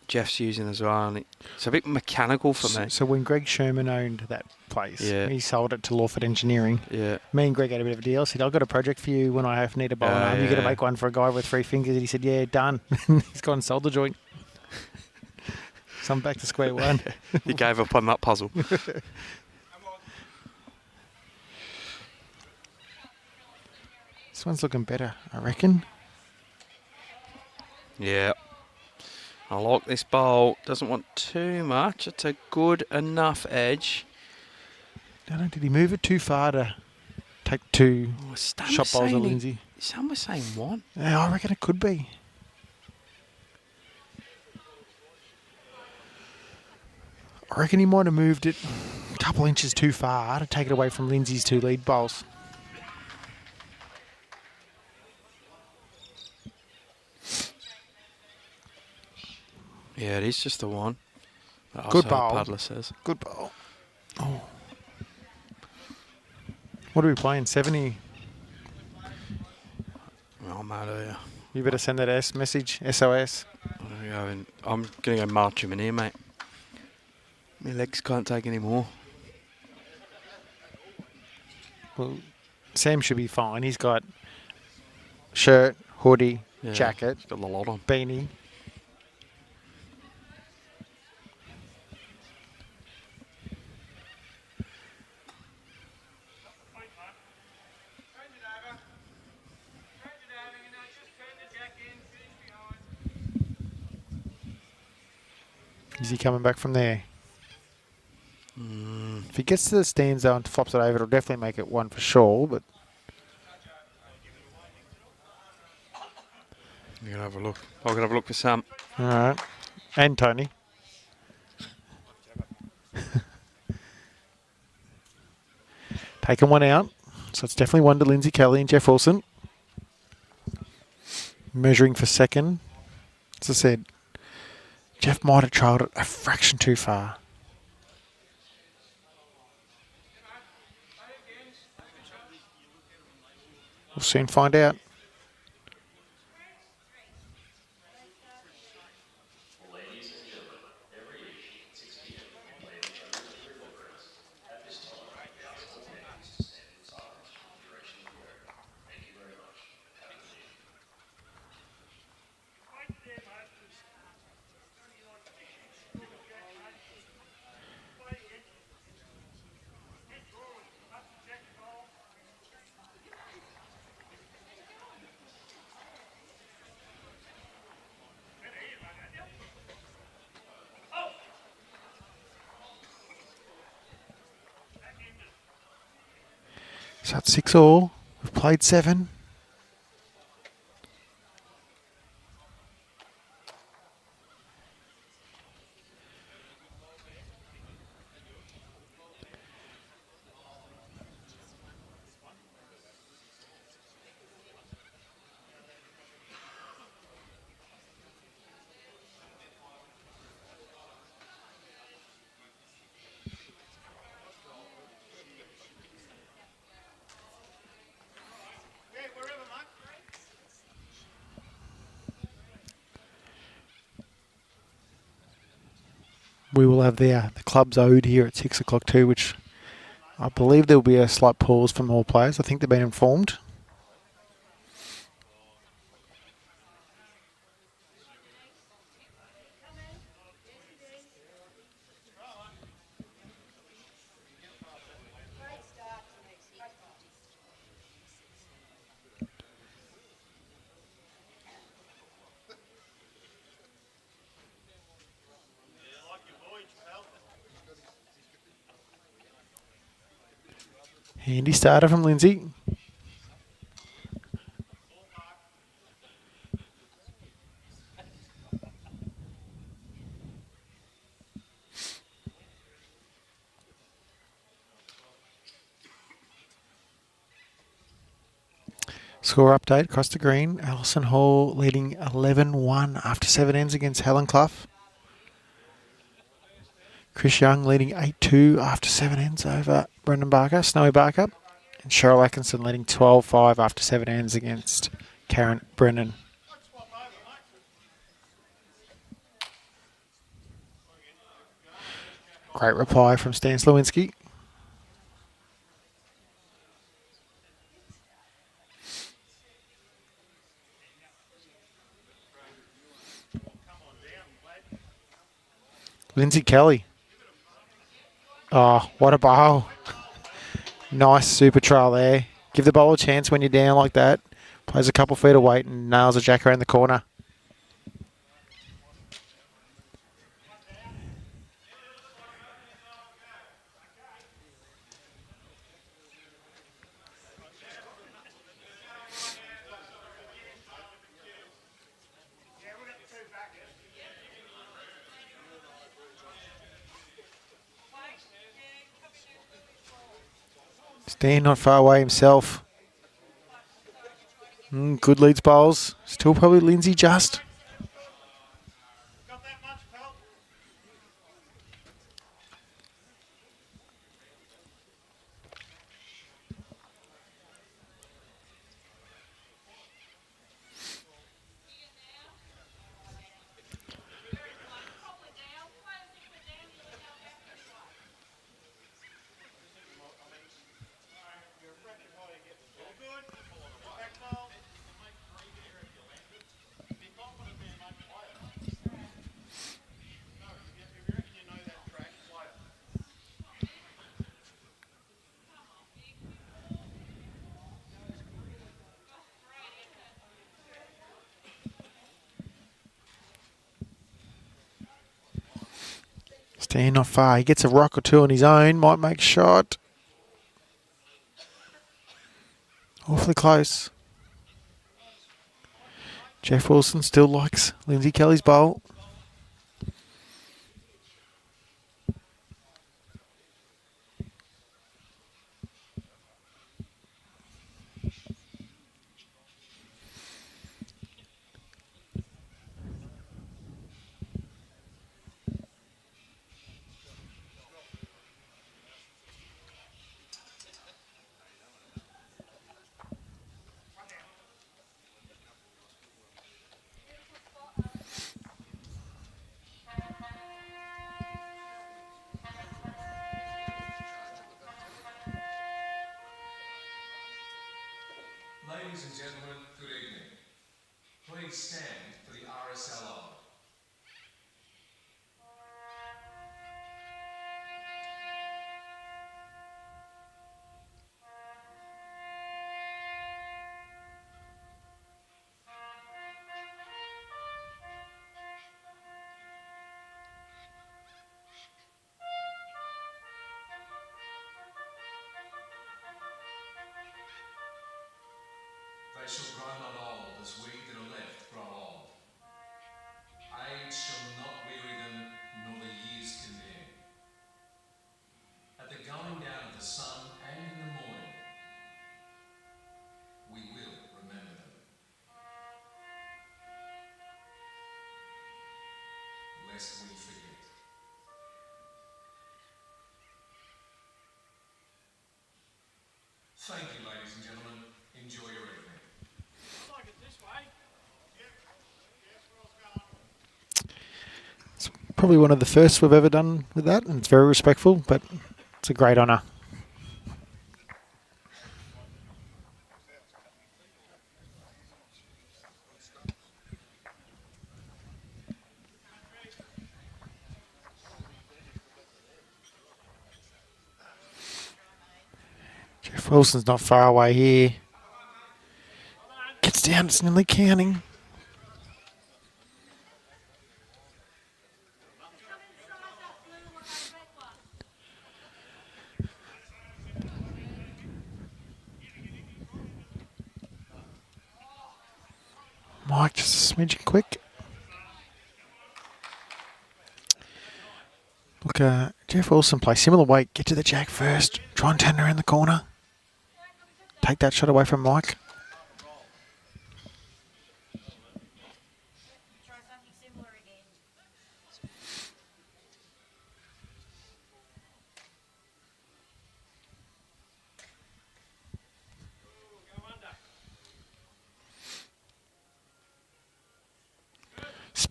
Geoff's using as well, and it's a bit mechanical for me. So when Greg Sherman owned that place, Yeah. he sold it to Lawford Engineering. Yeah. Me and Greg had a bit of a deal. I said, I've got a project for you when I need a bow and arm. You're going to Yeah. make one for a guy with 3 fingers. And he said, yeah, done. He's gone and sold the joint. So I'm back to square one. He gave up on that puzzle. This one's looking better, I reckon. Yeah. I like this bowl. Doesn't want too much. It's a good enough edge. I don't know, did he move it too far to take 2 Stan shot was bowls at saying Lindsay? Sam was saying 1. Yeah, I reckon it could be. I reckon he might have moved it a couple inches too far to take it away from Lindsay's 2 lead bowls. Yeah, it is just the 1. Good Also, bowl. Paddler says. Good bowl. Oh. What are we playing? 70? Oh, mad here. You better send that message, SOS. I'm going to go march him in here, mate. My legs can't take any more. Well, Sam should be fine. He's got shirt, hoodie, Yeah, jacket, he's got the lot on. beanie. Is he coming back from there? If he gets to the stand zone and flops it over, it'll definitely make it 1 for sure. But You're going to have a look. I'm going to have a look for Sam. all right, and Tony. Taking 1 out, so it's definitely 1 to Lindsay Kelly and Geoff Wilson. Measuring for second. As I said, Geoff might have trailed it a fraction too far. We'll soon find out. So it's 6 all. We've played 7. We will have the club's ode here at 6 o'clock too, which I believe there will be a slight pause from all players. I think they've been informed. Handy starter from Lindsay. Score update across the green. Alison Hall leading 11-1 after 7 ends against Helen Clough. Chris Young leading 8-2 after 7 ends over Brendan Barker, Snowy Barker. And Cheryl Atkinson leading 12-5 after 7 ends against Karen Brennan. Great reply from Stan Sliwinski. Lindsay Kelly. Oh, what a bowl. Nice super trial there. Give the bowl a chance when you're down like that. Plays a couple feet of weight and nails a jack around the corner. Stan not far away himself. Good leads bowls. Still probably Lindsay just. Stan not far. He gets a rock or two on his own. Might make a shot. Awfully close. Geoff Wilson still likes Lindsay Kelly's bowl. Ladies and gentlemen, good evening. Please stand for the RSLO. They shall grow not old as we that are left grow old. Age shall not weary them, nor the years condemn. At the going down of the sun and in the morning, we will remember them. Lest we forget. Thank you, ladies and gentlemen. Enjoy your evening. Probably one of the first we've ever done with that, and it's very respectful, but it's a great honour. Geoff Wilson's not far away here. Gets down, it's nearly counting. Mike just a smidgen quick. Look, Geoff Wilson plays similar weight. Get to the jack first. Try and turn around the corner. Take that shot away from Mike.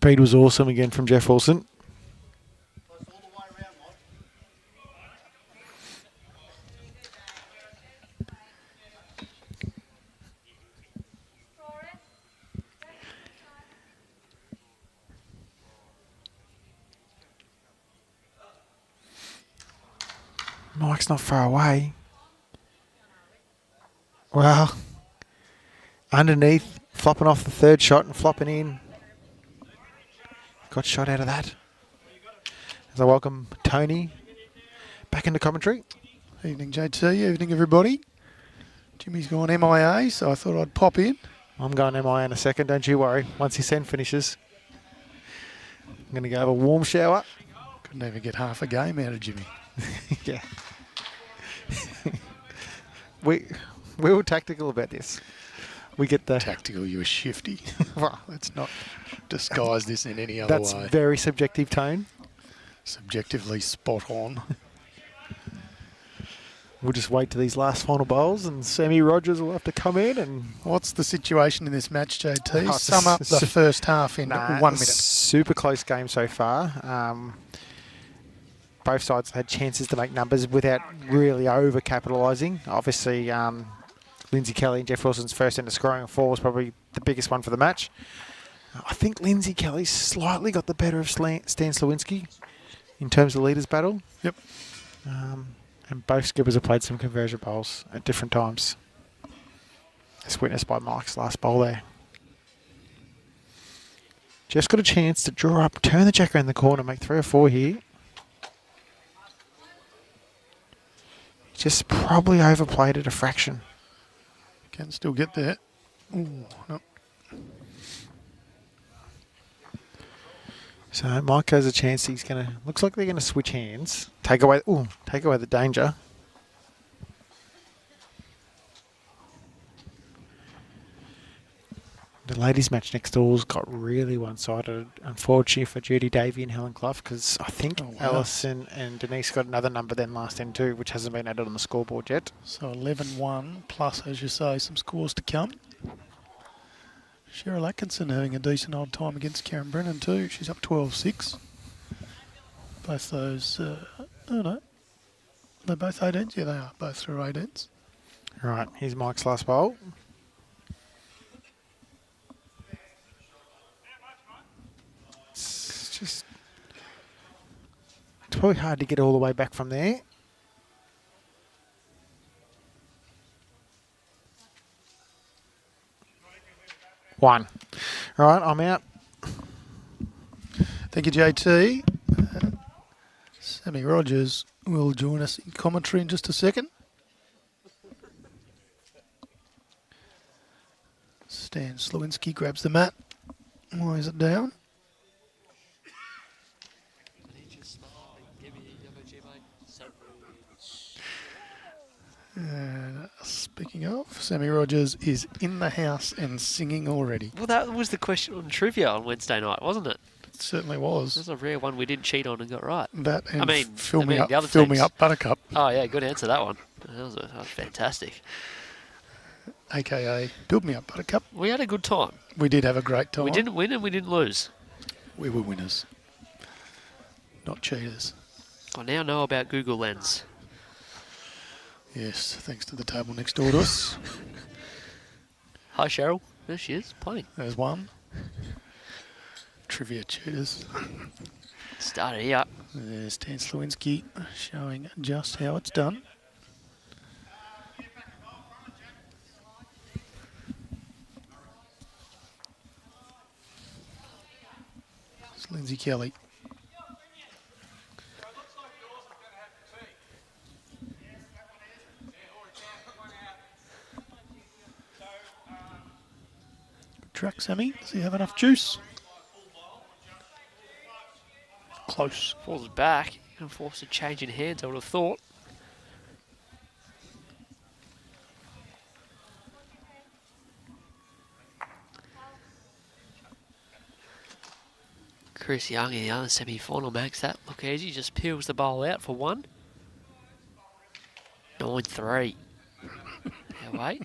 Speed was awesome again from Geoff Wilson. Mike's not far away. Well, underneath, flopping off the third shot and flopping in. Got shot out of that. As I welcome Tony back into commentary. Evening, JT. Evening, everybody. Jimmy's gone MIA, so I thought I'd pop in. I'm going MI in a second, don't you worry. Once his send finishes, I'm going to go have a warm shower. Couldn't even get half a game out of Jimmy. Yeah. we were tactical about this. We get the... Tactical, you were shifty. Well, Let's not disguise this in any other that's way. very subjective tone. Subjectively spot on. We'll just wait to these last final bowls and Sammy Rogers will have to come in and... What's the situation in this match, JT? Oh, Sum up the first half in 1 minute. Super close game so far. Both sides had chances to make numbers without really over-capitalising. Obviously, Lindsay Kelly and Geoff Wilson's first into scoring 4 was probably the biggest one for the match. I think Lindsay Kelly slightly got the better of Stan Sliwinski in terms of leaders battle. Yep. And both skippers have played some conversion bowls at different times. As witnessed by Mike's last bowl there. Just got a chance to draw up, turn the jack around the corner, make 3 or 4 here. Just probably overplayed it a fraction. Can still get there. Ooh, no. So Mike has a chance. He's gonna. Looks like they're gonna switch hands. Take away the danger. The ladies' match next door's got really one-sided, unfortunately for Judy Davey and Helen Clough, because I think Alison and Denise got another number than last end too, which hasn't been added on the scoreboard yet. So 11-1 plus, as you say, some scores to come. Cheryl Atkinson having a decent old time against Karen Brennan too. She's up 12-6. Both those, I don't know. They're both 18s? Yeah, they are. Both through 18s. Right, here's Mike's last bowl. It's probably hard to get all the way back from there. One. All right, I'm out. Thank you, JT. Sammy Rogers will join us in commentary in just a second. Stan Sliwinski grabs the mat, lays it down. Speaking of, Sammy Rogers is in the house and singing already. Well, that was the question on trivia on Wednesday night, wasn't it? It certainly This was. was a rare one we didn't cheat on and got right. That and fill I me mean, up, the other fill me teams- up, Buttercup, Oh, yeah, good answer, that one. That was fantastic. aka Build Me Up, Buttercup. We had a good time. We did have a great time. We didn't win and we didn't lose. We were winners, not cheaters. I now know about Google Lens. Yes, thanks to the table next door to us. Hi, Cheryl. There she is, playing. There's one. Trivia cheaters. Started here. There's Stan Sliwinski showing just how it's done. It's Lindsay Kelly. Good track, Sammy. Does he have enough juice? Close. Falls back. You can force a change in hands, I would have thought. Chris Young in the other semi-final makes that look easy. Just peels the bowl out for one. 9-3. Yeah, wait.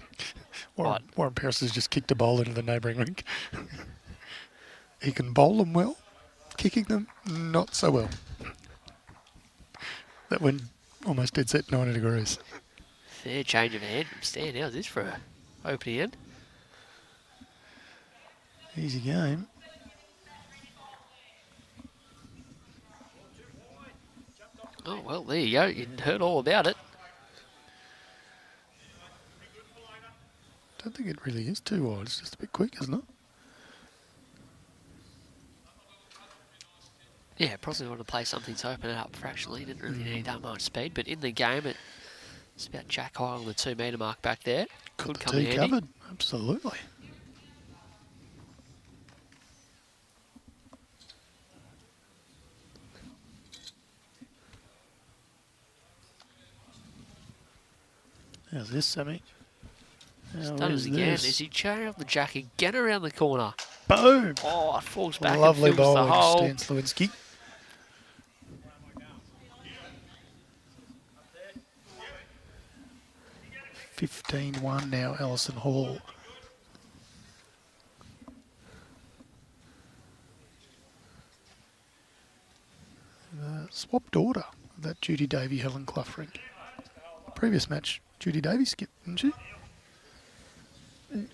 Warren Pearce has just kicked a bowl into the neighbouring rink. He can bowl them well. Kicking them, not so well. That went almost dead set 90 degrees. Fair change of hand from Stan. How's this for a opening end? Easy game. Oh, well, there you go. You heard all about it. Don't think it really is too wide. It's just a bit quick, isn't it? Yeah, probably want to play something to open it up fractionally. Didn't really need that much speed, but in the game, it's about jack high on the 2 metre mark back there. Could come in Tee handy. covered. Absolutely. How's this, Sammy? How Done is it again. this? Is he charring up the jack again around the corner? Boom! Oh, it falls back Lovely and fills the bowling, hole. Stan Sliwinski. (15-1) now, Ellison Hall. Swapped order of that Judy Davey Helen Clough rink. Previous match, Judy Davey skipped, didn't she?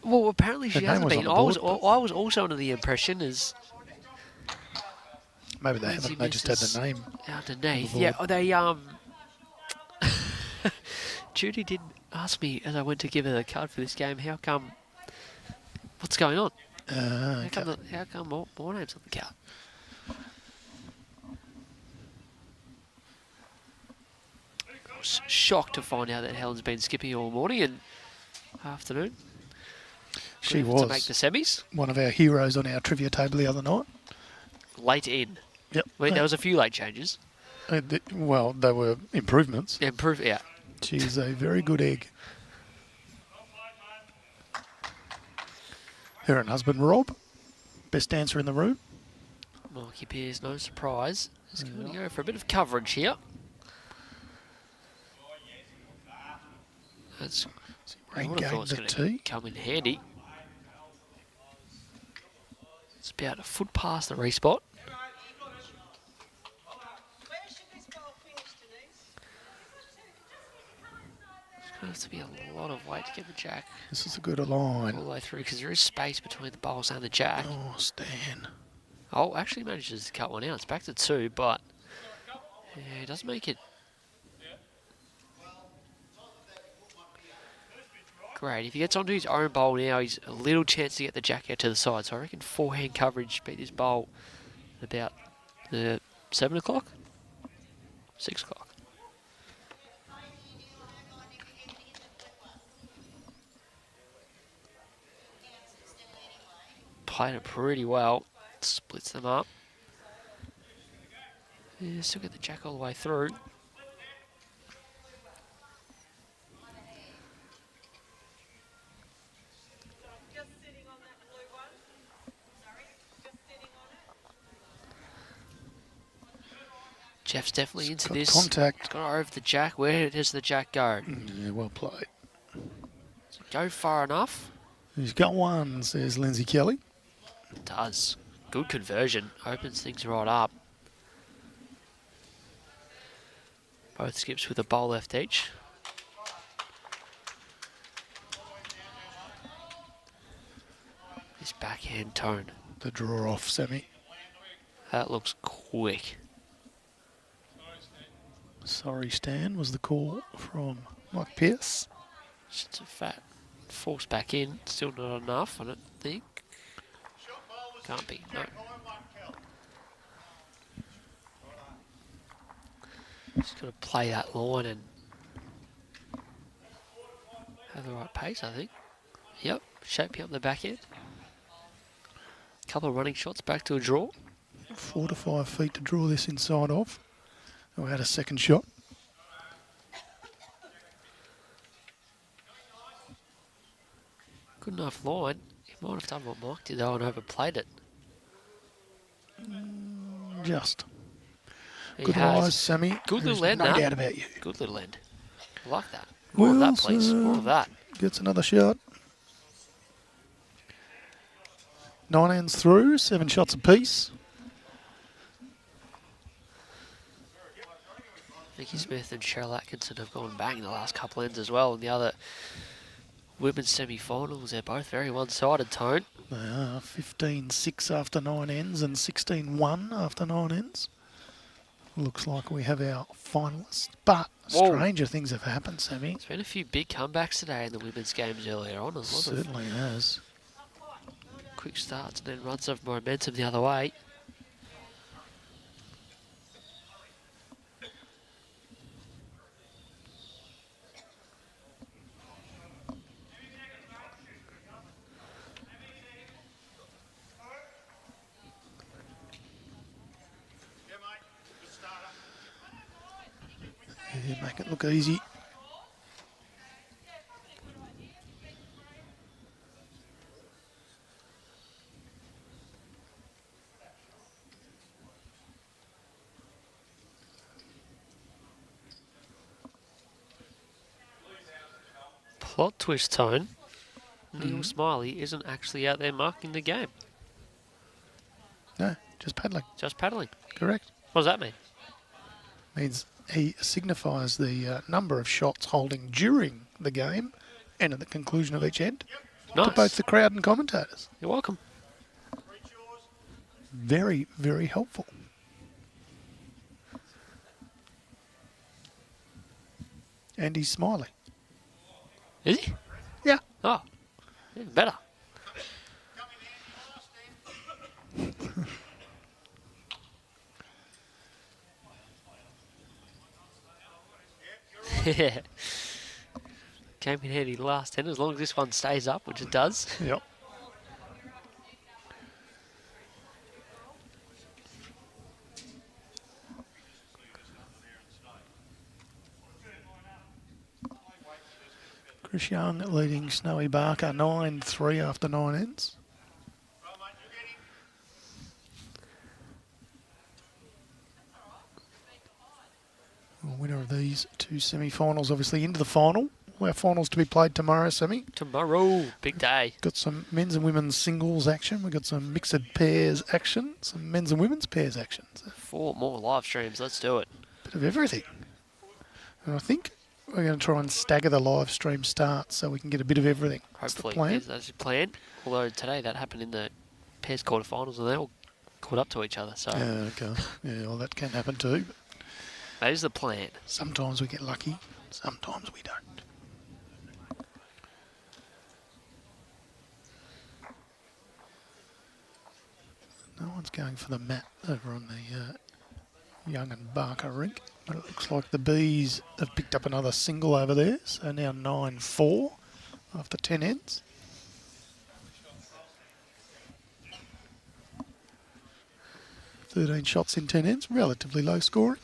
Well, apparently she Her name hasn't was been. on the board, I was also under the impression as Maybe they Lindsay haven't. They just had misses the name. underneath. on the Yeah, they Judy did ask me as I went to give her the card for this game. How come? What's going on? How Okay. come more names on the card? I was shocked to find out that Helen's been skipping all morning and afternoon. She To make was the semis. one of our heroes on our trivia table the other night. Late in. Yep. Wait, there was a few late changes. Well, they were improvements. Improve, yeah. She's a very good egg. Her and husband Rob, best dancer in the room. Mikey Pearce, no surprise, is going to go for a bit of coverage here. That's I Rain would have thought gained it's the going to tee. come in handy. It's about a foot past the respot. It's going to have to be a lot of weight to get the jack This is a good all line. the way through because there is space between the bowls and the jack. Oh, Stan. Oh, actually manages to cut one out. It's back to 2, but yeah, it does make it great. If he gets onto his own bowl now, he's a little chance to get the jack out to the side. So I reckon forehand coverage beat his bowl at about 7 o'clock, 6 o'clock. Played it pretty well. Splits them up. Yeah, still get the jack all the way through. Geoff's definitely into Got this. contact. Got over the jack. Where does the jack go? Yeah, well played. Go far enough? He's got one, says Lindsay Kelly. It does. Good conversion. Opens things right up. Both skips with a bowl left each. His backhand tone. The draw off, Sammy. That looks quick. Sorry, Stan, was the call from Mike Pearce. It's a fat force back in. Still not enough, I don't think. Can't be, no. Just got to play that line and have the right pace, I think. Yep, shaping up the back end. Couple of running shots back to a draw. 4 to 5 feet to draw this inside of. We had a second shot. Good enough line. He might have done what Mike did though and overplayed it. Just. He Good has. eyes, Sammy. Good There's little end, no that. doubt about you. Good little end. I like that. More of that, please. More of that. Gets another shot. 9 ends through, 7 shots apiece. Vicky Smith and Cheryl Atkinson have gone bang in the last couple ends as well. And the other women's semi-finals, they're both very one-sided, Tone. They are 15-6 after 9 ends and 16-1 after 9 ends. Looks like we have our finalists, but stranger things have happened, Sammy. There's been a few big comebacks today in the women's games earlier on. Certainly has. Quick starts and then runs of momentum the other way. Yeah, make it look easy. Plot twist, Tone. Neil Smiley isn't actually out there marking the game. No, just paddling. Just paddling. Correct. What does that mean? Means he signifies the number of shots holding during the game and at the conclusion of each end Nice. to both the crowd and commentators. You're welcome. Very, very helpful. And he's smiling. Is he? Yeah. Oh, even better. Came in handy last 10 as long as this one stays up, which it does. Yep. Chris Young leading Snowy Barker 9-3 after 9 ends. The winner of these two semi-finals obviously into the final. Our finals to be played tomorrow, Semi. Tomorrow, big day. Got some men's and women's singles action. We've got some mixed pairs action, some men's and women's pairs action. So 4 more live streams, let's do it. bit of everything. And I think we're going to try and stagger the live stream starts so we can get a bit of everything. That's the Hopefully, plan. yes, that's the plan. Although today that happened in the pairs quarterfinals and they all caught up to each other, so Yeah, okay. Yeah, well, that can happen too. But that is the plan. sometimes we get lucky, sometimes we don't. No one's going for the mat over on the Young and Barker rink, but it looks like the Bees have picked up another single over there, so now 9-4 after 10 ends. .13 shots in 10 ends, relatively low scoring.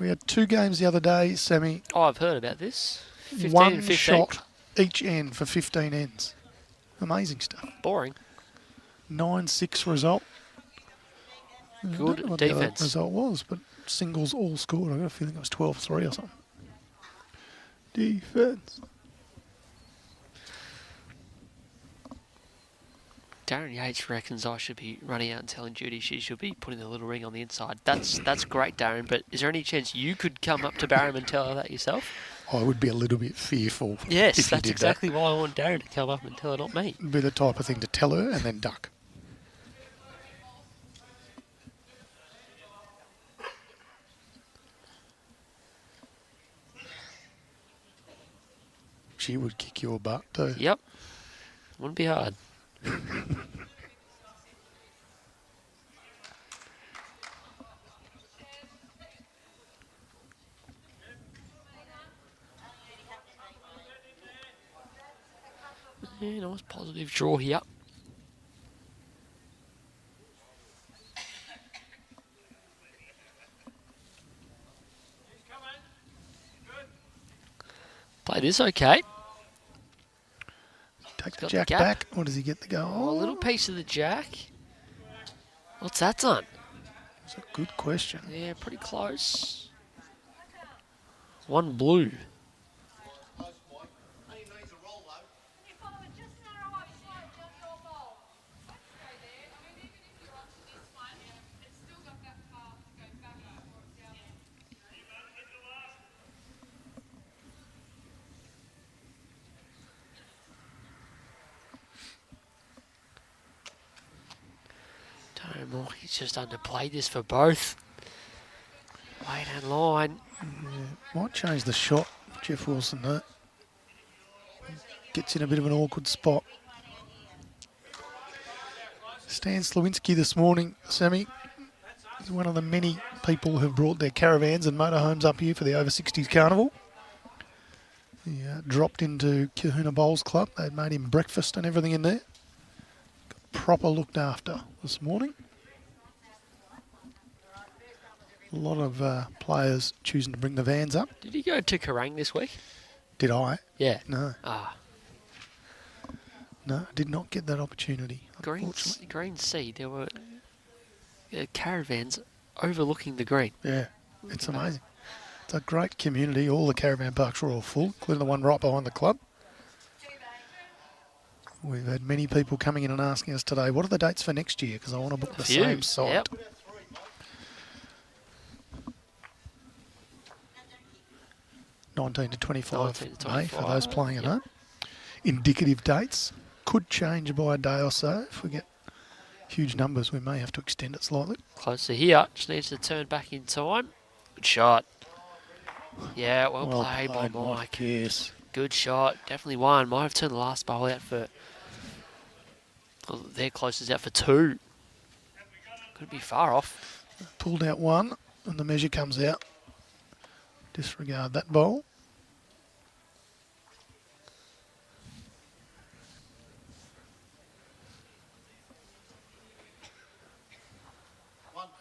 We had 2 games the other day, Sammy. Oh, I've heard about this. 15 1 and 15. shot each end for 15 ends. Amazing stuff. Boring. 9-6 result. I don't Good know what the other defence. result was, but singles all scored. I got a feeling it was 12-3 or something. Defence. Darren Yates reckons I should be running out and telling Judy she should be putting the little ring on the inside. That's great, Darren, but is there any chance you could come up to Barham and tell her that yourself? I would be a little bit fearful. Yes, if you that's did exactly why I want Darren to come up and tell her, not me. That. Be the type of thing to tell her and then duck. She would kick your butt too. Yep. Wouldn't be hard. Yeah, nice positive draw here. Play this okay. Take the got the jack gap. back. Or does he get the go? Oh, a little piece of the jack. What's that done? That's a good question. Yeah, pretty close. One blue. Oh, he's just underplayed this for both. Late hand line. Might change the shot, Geoff Wilson, though. Gets in a bit of an awkward spot. Stan Sliwinski this morning, Sammy, is one of the many people who've brought their caravans and motorhomes up here for the Over-60s Carnival. He dropped into Kahuna Bowls Club. They'd made him breakfast and everything in there. Got proper looked after this morning. A lot of players choosing to bring the vans up. Did he go to Kerrang this week? Did I? Yeah. No. Ah. No, I did not get that opportunity. Green Sea, there were caravans overlooking the green. Yeah, it's amazing. It's a great community. All the caravan parks are all full, including the one right behind the club. We've had many people coming in and asking us today, what are the dates for next year? Because I want to book the same site. Yep. '19 to 25 19 to May for 25, those playing at yep. home. Indicative dates could change by a day or so. If we get huge numbers, we may have to extend it slightly. Closer here. Just needs to turn back in time. Good shot. Yeah, well played by Mike. Yes. Good shot. Definitely one. Might have turned the last bowl out for... Well, their closest out for 2. Could be far off. Pulled out one, and the measure comes out. Disregard that bowl.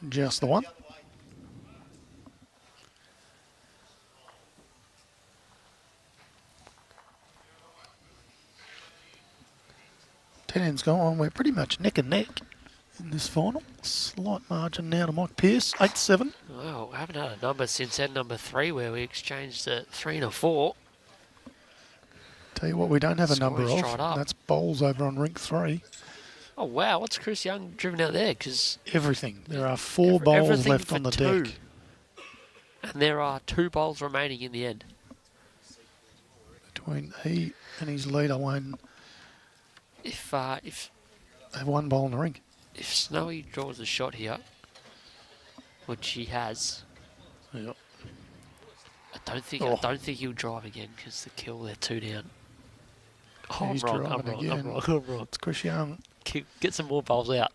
Just the one. Ten ends go on. We're pretty much neck and neck in this final. Slight margin now to Mike Pearce, 8-7. Well, we haven't had a number since end number 3 where we exchanged a 3 and a 4. Tell you what, we don't have a number Score's of. dried up. That's bowls over on rink 3. Oh, wow. What's Chris Young driven out there? Because Everything. There are 4 bowls left on the deck. And there are 2 bowls remaining in the end. Between he and his leader, Wayne, If have 1 bowl in the rink. if Snowy draws a shot here, which he has, Yep. I don't think he'll drive again because the kill they're 2 down. Oh, He's I'm driving again. wrong. It's Chris Young. Get some more bowls out.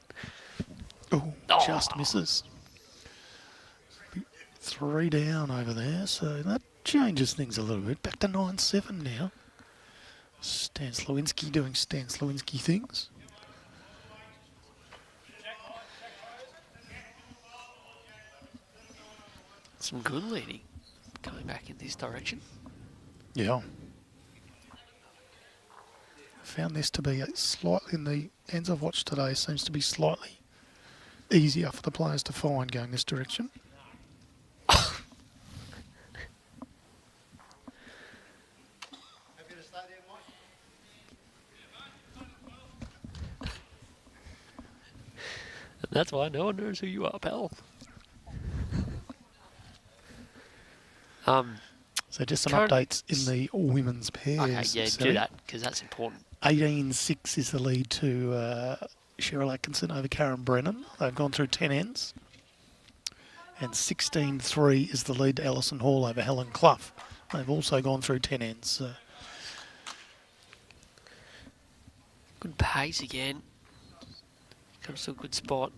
Oh, Oh. just misses. 3 down over there, so that changes things a little bit. Back to 9-7 now. Stan Sliwinski doing Stan Sliwinski things. Some good leading coming back in this direction. Yeah. Found this to be slightly, in the ends I've watched today, seems to be slightly easier for the players to find going this direction. That's why no one knows who you are, pal. So just some Current- updates in the women's pairs. Okay, yeah, So do that because that's important. 18-6 is the lead to Cheryl Atkinson over Karen Brennan. They've gone through 10 ends. And 16-3 is the lead to Alison Hall over Helen Clough. They've also gone through 10 ends. So Good pace again. Comes to a good spot.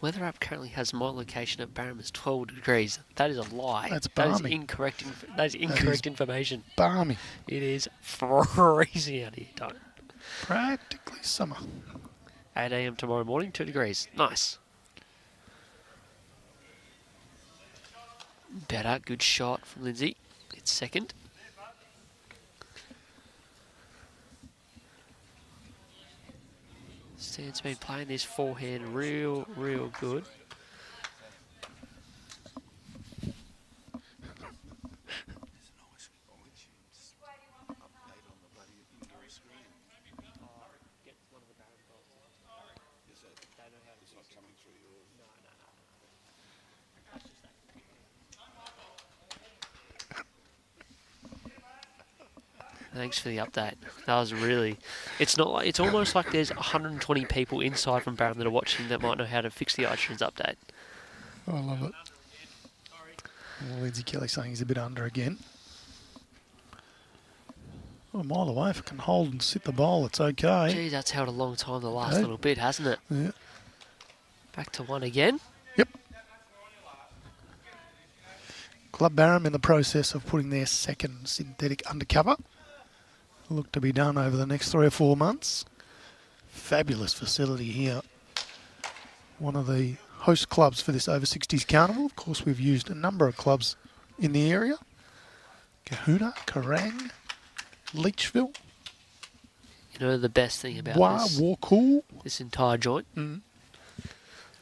Weather app currently has my location at Barham as 12 degrees. That is a lie. That's That is balmy. incorrect. That is incorrect information. balmy. It is freezing out here. Don't. Practically summer. 8 a.m. tomorrow morning, 2 degrees. Nice. Better. Good shot from Lindsay. It's second. Stan's been playing this forehand real good. Thanks for the update. That was really... It's not like... It's almost like there's 120 people inside from Barham that are watching that might know how to fix the iTunes update. Oh, I love it. Well, Lindsay Kelly saying he's a bit under again. Well, a mile away, if it can hold and sit the bowl, it's okay. Gee, that's held a long time the last Okay. little bit, hasn't it? Yeah. Back to one again. Yep. Club Barham in the process of putting their second synthetic undercover. Look to be done over the next 3 or 4 months. Fabulous facility here. One of the host clubs for this over-60s carnival. Of course, we've used a number of clubs in the area. Kahuna, Kerrang, Leachville, You know the best thing about Warcool. this entire joint? Mm.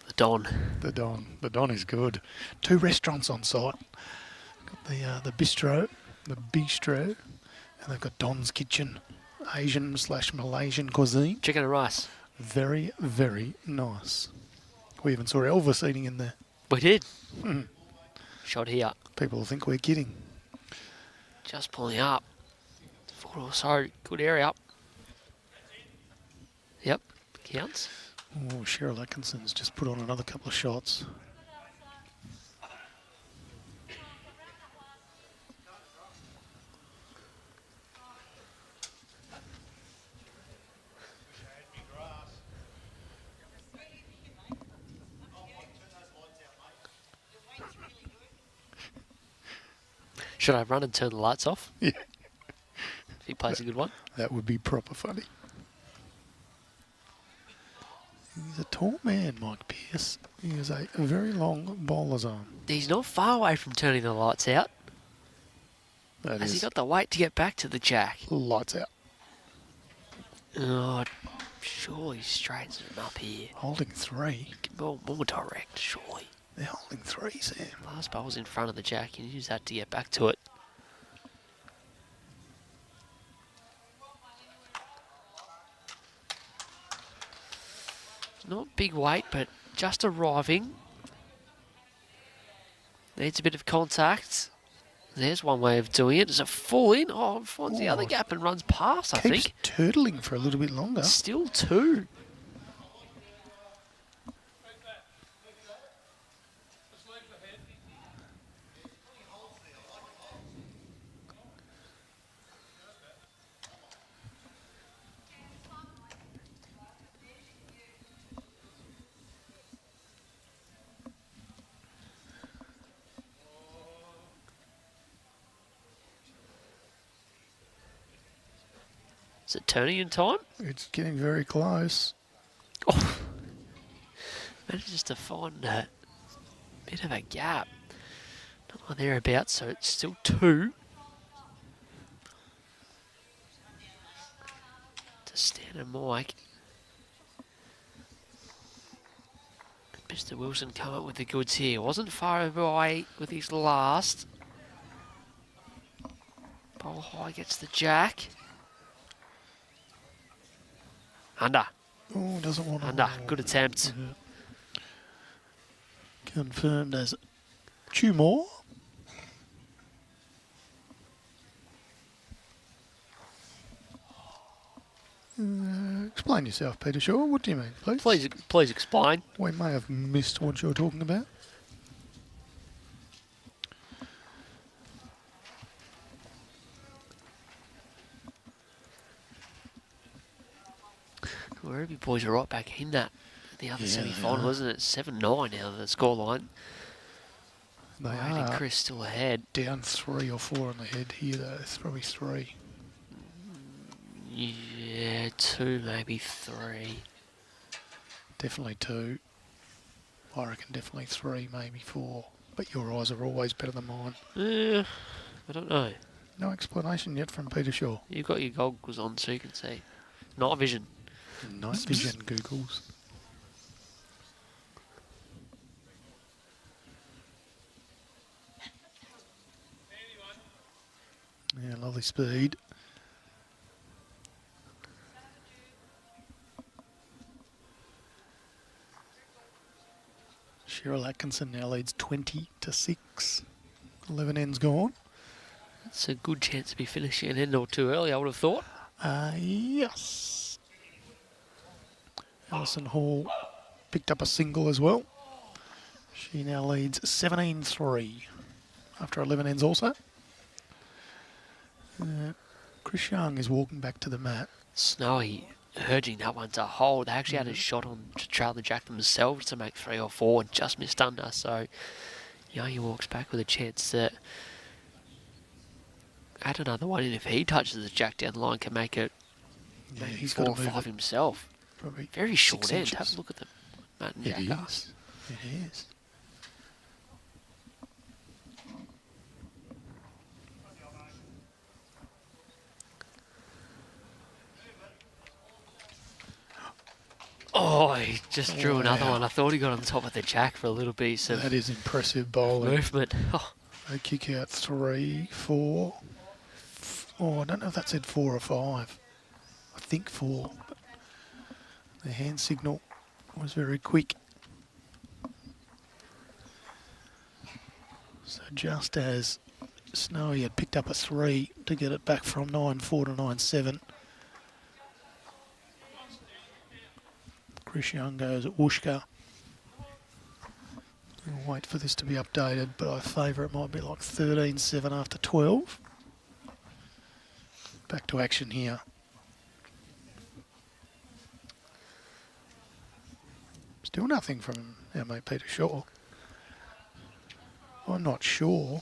The Don. The Don. The Don is good. 2 restaurants on site. Got the bistro, and they've got Don's Kitchen, Asian/Malaysian cuisine. Chicken and rice. Very, very nice. We even saw Elvis eating in there. We did. Mm. Shot here. People will think we're kidding. Just pulling up. 4 or so. Good area. Yep. Counts. Oh, Cheryl Atkinson's just put on another couple of shots. Should I run and turn the lights off? Yeah, If he plays a good one. that would be proper funny. He's a tall man, Mike Pearce. He has a very long bowler's arm. He's not far away from turning the lights out. That Has he is got the weight to get back to the jack? lights out. Oh, surely straightens him up here. Holding 3. More direct, surely. They're holding 3, Sam. Last bowl's in front of the jack. You use that to get back to it. Not big weight, but just arriving. Needs a bit of contact. There's one way of doing it. Does it fall in? Oh, finds the other gap and runs past, I Keeps think. turtling for a little bit longer. Still 2. Is it turning in time? It's getting very close. Oh, manages to find a bit of a gap. Not thereabouts, so it's still 2. To Stan and Mike. Mr. Wilson come up with the goods here. Wasn't far away with his last. Bowl high gets the jack. Under. Oh, doesn't want to. Under. Good attempt. Confirmed as 2 more. Explain yourself, Peter Shaw. What do you mean, please? Please explain. We may have missed what you're talking about. Werribee boys are right back in that. The other Yeah, semi-final, they isn't it? 7-9 now, the scoreline. They Wade and are Chris still ahead. down 3 or 4 on the head here, though. It's probably 3. Yeah, 2, maybe 3. Definitely 2. I reckon definitely 3, maybe 4. But your eyes are always better than mine. I don't know. No explanation yet from Peter Shaw. You've got your goggles on so you can see. Night vision. Night vision Googles. Yeah, lovely speed. Cheryl Atkinson now leads 20-6. 11 ends gone. It's a good chance to be finishing an end or two early, I would have thought. Yes. Alison Hall picked up a single as well. She now leads 17-3 after 11 ends also. Chris Young is walking back to the mat. Snowy urging that one to hold. They actually had a shot on to trail the jack themselves to make 3 or 4 and just missed under. So Youngie walks back with a chance to add another one in. If he touches the jack down the line, can make it Yeah, maybe he's 4 got or to move 5 it himself. probably Very short 6 end. inches. Have a look at the mat and It jack up. is. It is. Oh, he just drew another Wow. one. I thought he got on top of the jack for a little piece of That is impressive bowling. movement. Oh, They kick out 3, 4. Oh, I don't know if that said 4 or 5. I think 4. But the hand signal was very quick. So just as Snowy had picked up a 3 to get it back from 9-4 to 9-7, Chris Young goes whooshka. I'll wait for this to be updated, but I favour it might be like 13-7 after 12. Back to action here. Still nothing from our mate Peter Shaw. I'm not sure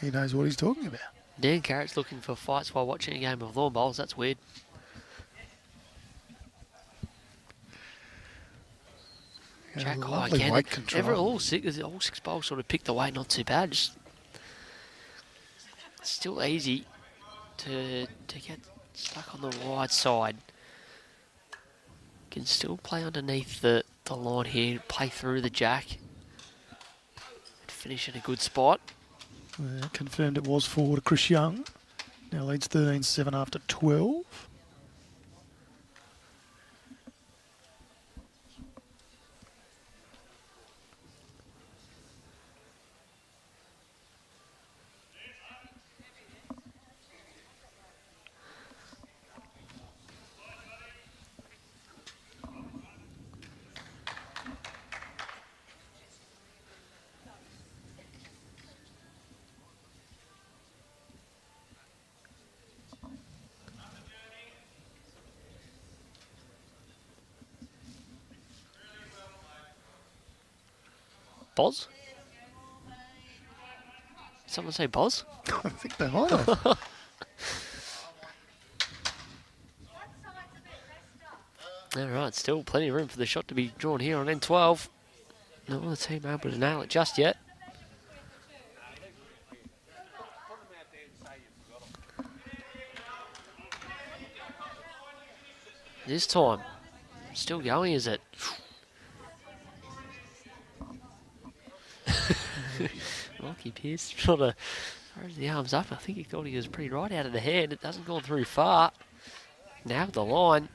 he knows what he's talking about. Dan Carrott's looking for fights while watching a game of lawn bowls. That's weird. Jack high Lovely again. weight control. All six bowls sort of picked the weight not too bad. Just still easy to get stuck on the wide side. Can still play underneath the line here, play through the jack. Finish in a good spot. Confirmed it was 4 to Chris Young. Now leads 13-7 after 12. Boz? Someone say Boz? I think they might have. Alright, still plenty of room for the shot to be drawn here on N12. Not the team able to nail it just yet. This time, still going, is it? Lucky Pearce trying to throw the arms up. I think he thought he was pretty right out of the hand. It hasn't gone through far. Now the line.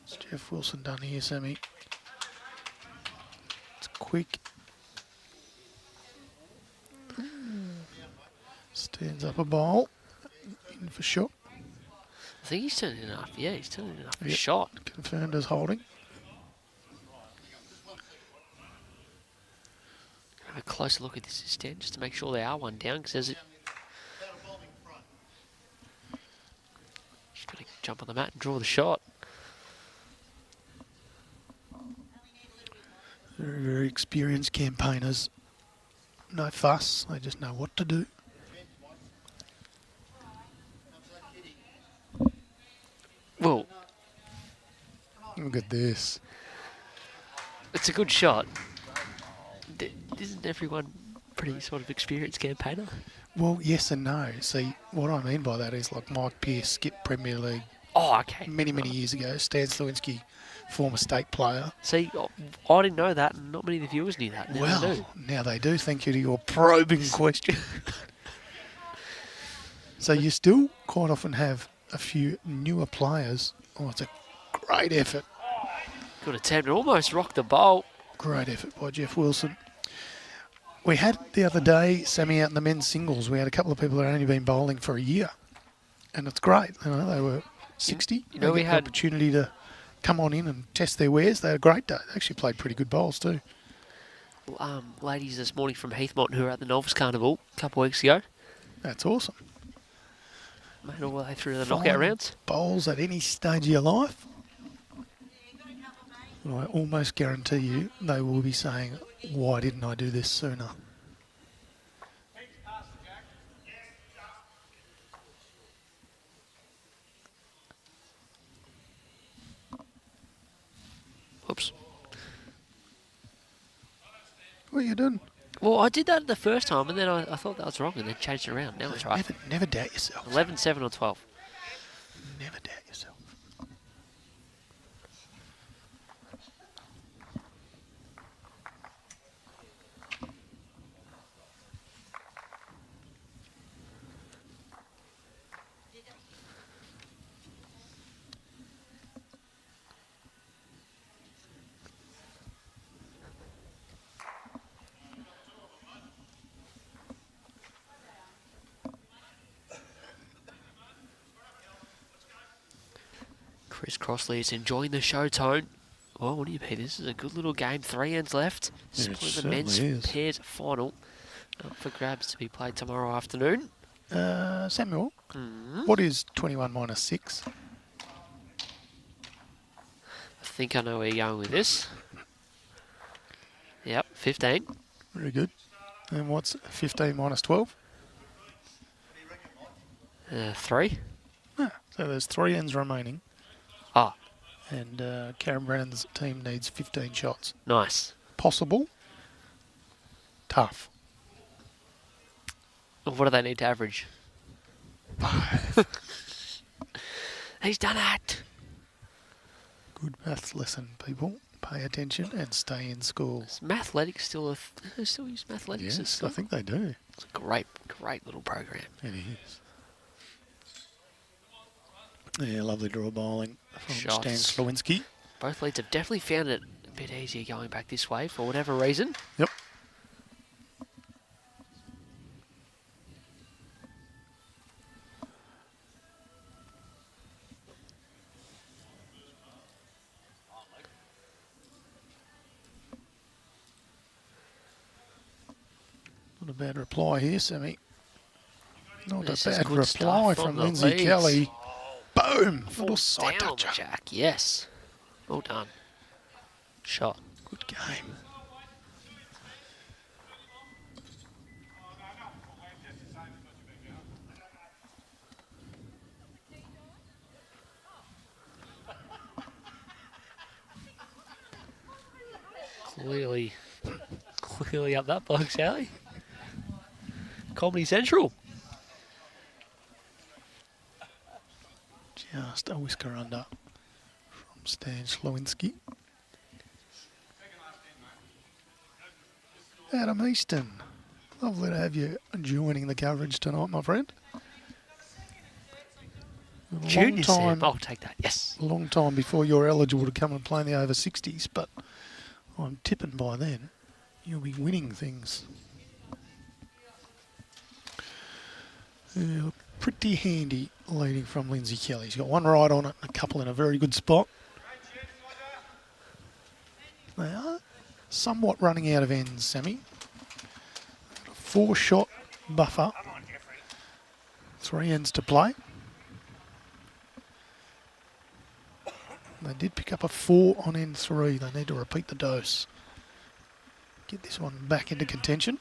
It's Geoff Wilson done here, Sammy. It's quick. Stands up a bowl. In for shot. I think he's turning enough. Yeah, he's turning enough for a Yep. shot. Confirmed as holding. Have a closer look at this stand just to make sure they are one down, because there's it. Just got to jump on the mat and draw the shot. Very, very experienced campaigners. No fuss. They just know what to do. Well, Look at this. it's a good shot. Isn't everyone pretty sort of experienced campaigner? Well, yes and no. See, what I mean by that is like Mike Pearce skipped Premier League Oh, okay. many, many years ago. Stan Sliwinski, former state player. See, I didn't know that, and not many of the viewers knew that. Now they do. Well, now they do. Thank you to your probing question. So you still quite often have a few newer players. Oh, it's a great effort. Good attempt. Almost rocked the bowl. Great effort by Geoff Wilson. We had the other day, Sammy, out in the men's singles, we had a couple of people that had only been bowling for a year. And it's great. You know, they were 60. You know, they we get had the opportunity to come on in and test their wares. They had a great day. They actually played pretty good bowls too. ladies this morning from Heathmont who were at the Novice Carnival a couple of weeks ago. That's awesome. Made all the way through the knockout rounds. Bowls at any stage of your life. And I almost guarantee you they will be saying, why didn't I do this sooner? Oops. What are you doing? Well, I did that the first time, and then I thought that was wrong, and then changed it around. Now it's right. Never doubt yourself. 11, 7 or 12. Never doubt yourself. Chris Crossley is enjoying the show tone. Well, what do you mean? This is a good little game. 3 ends left. Yeah, it Split the men's certainly is. pairs final. Up for grabs to be played tomorrow afternoon. Samuel, what is 21 minus 6? I think I know where you're going with this. Yep, 15. Very good. And what's 15 minus 12? 3. Ah, so there's 3 ends remaining. Ah, And Karen Brennan's team needs 15 shots. nice. Possible. Tough. What do they need to average? 5. He's done it. Good maths lesson, people. Pay attention and stay in school. Is Mathletics still they still use Mathletics? as Yes, school? I think they do. It's a great little program. It is. Yeah, lovely draw bowling from Shots. Stan Sliwinski. Both leads have definitely found it a bit easier going back this way for whatever reason. Yep. Not a bad reply here, Sammy. Not This a is bad good reply stuff on from the Lindsay leads. Kelly. Boom! Full Little side down, toucher. Jack. Yes. Well done. Shot. Good game. Clearly up that bloke's alley. Comedy Central. Just a whisker under from Stan Sliwinski. Adam Easton. Lovely to have you joining the coverage tonight, my friend. A Junior Sam. I'll take that. Yes. long time before you're eligible to come and play in the over 60s, but I'm tipping by then you'll be winning things. Yeah, pretty handy leading from Lindsay Kelly. She's got one right on it and a couple in a very good spot. They are somewhat running out of ends, Sammy. 4-shot buffer. 3 ends to play. They did pick up a 4 on end 3. They need to repeat the dose. Get this one back into contention.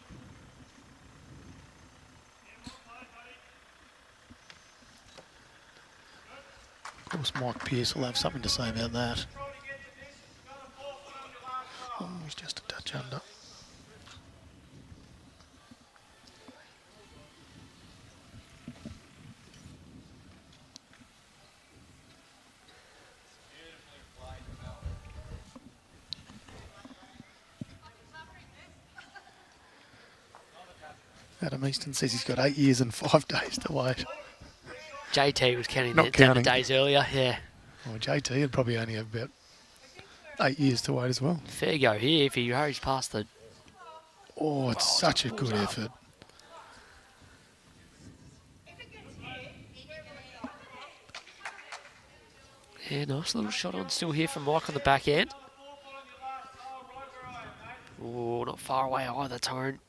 Of course, Mike Pearce will have something to say about that. Oh, he's just a touch under. Adam Easton says he's got 8 years and 5 days to wait. JT was counting Not down counting. the days earlier. Yeah. Well, JT would probably only have about 8 years to wait as well. Fair go here if he hurries past the... Oh, it's such a good effort. Yeah, nice little shot on still here from Mike on the back end. Oh, not far away either, Tyrone.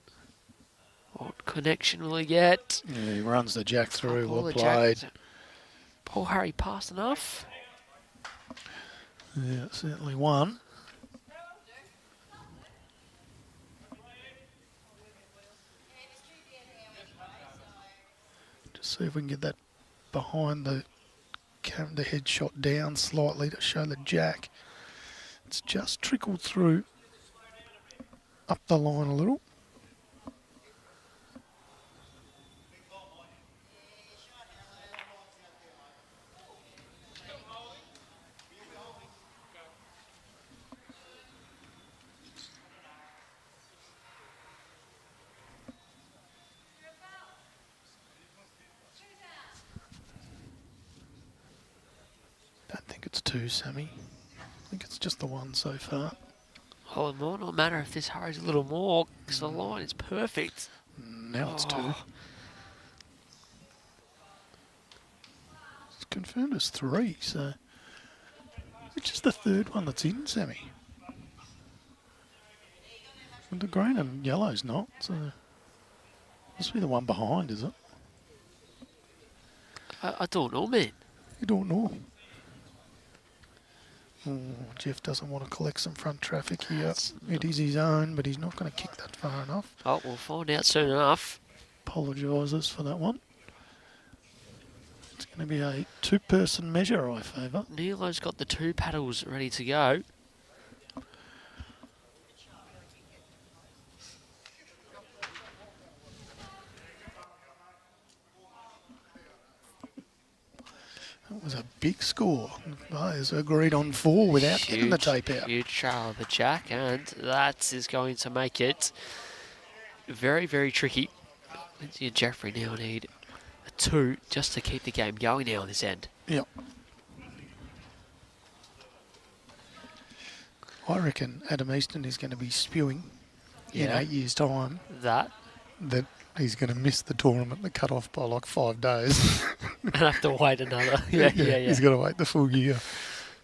What connection will he get? Yeah, he runs the jack through. Pull Well the played. jack. Paul Harry passed enough. Yeah, certainly one. Just see if we can get that behind the headshot down slightly to show the jack. It's just trickled through up the line a little. Don't think it's two, Sammy. I think it's just the one so far. Oh, it might not matter if this hurries a little more because the line is perfect. Now it's two. Oh. It's confirmed as three, so which is the third one that's in, Sammy? Well, the green and yellow's not, so must be the one behind, is it? I don't know, man. You don't know. Oh, Geoff doesn't want to collect some front traffic here. It is his own, but he's not going to kick that far enough. Oh, we'll find out soon enough. Apologises for that one. It's going to be a two-person measure, I favour. Nilo's got the two paddles ready to go. That was a big score. The players agreed on 4 without getting the tape out. Huge trail of the jack, and that is going to make it very, very tricky. Lindsay and Jeffrey now need a 2 just to keep the game going now on this end. Yep. I reckon Adam Easton is going to be spewing in 8 years' time That. that he's going to miss the tournament, the cut-off by like 5 days. And have to wait another. Yeah. He's got to wait the full year.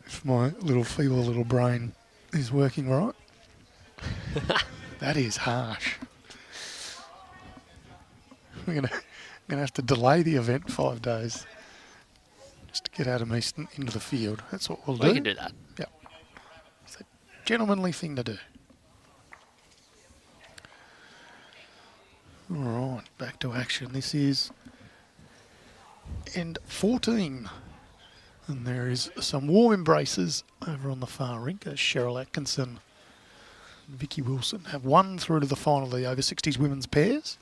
If my little feeble little brain is working right. That is harsh. We're going to have to delay the event 5 days just to get Adam Easton into the field. That's what we'll do. We can do that. Yep. It's a gentlemanly thing to do. All right, back to action. This is end 14. And there is some warm embraces over on the far rink as Cheryl Atkinson and Vicky Wilson have won through to the final of the over 60s women's pairs.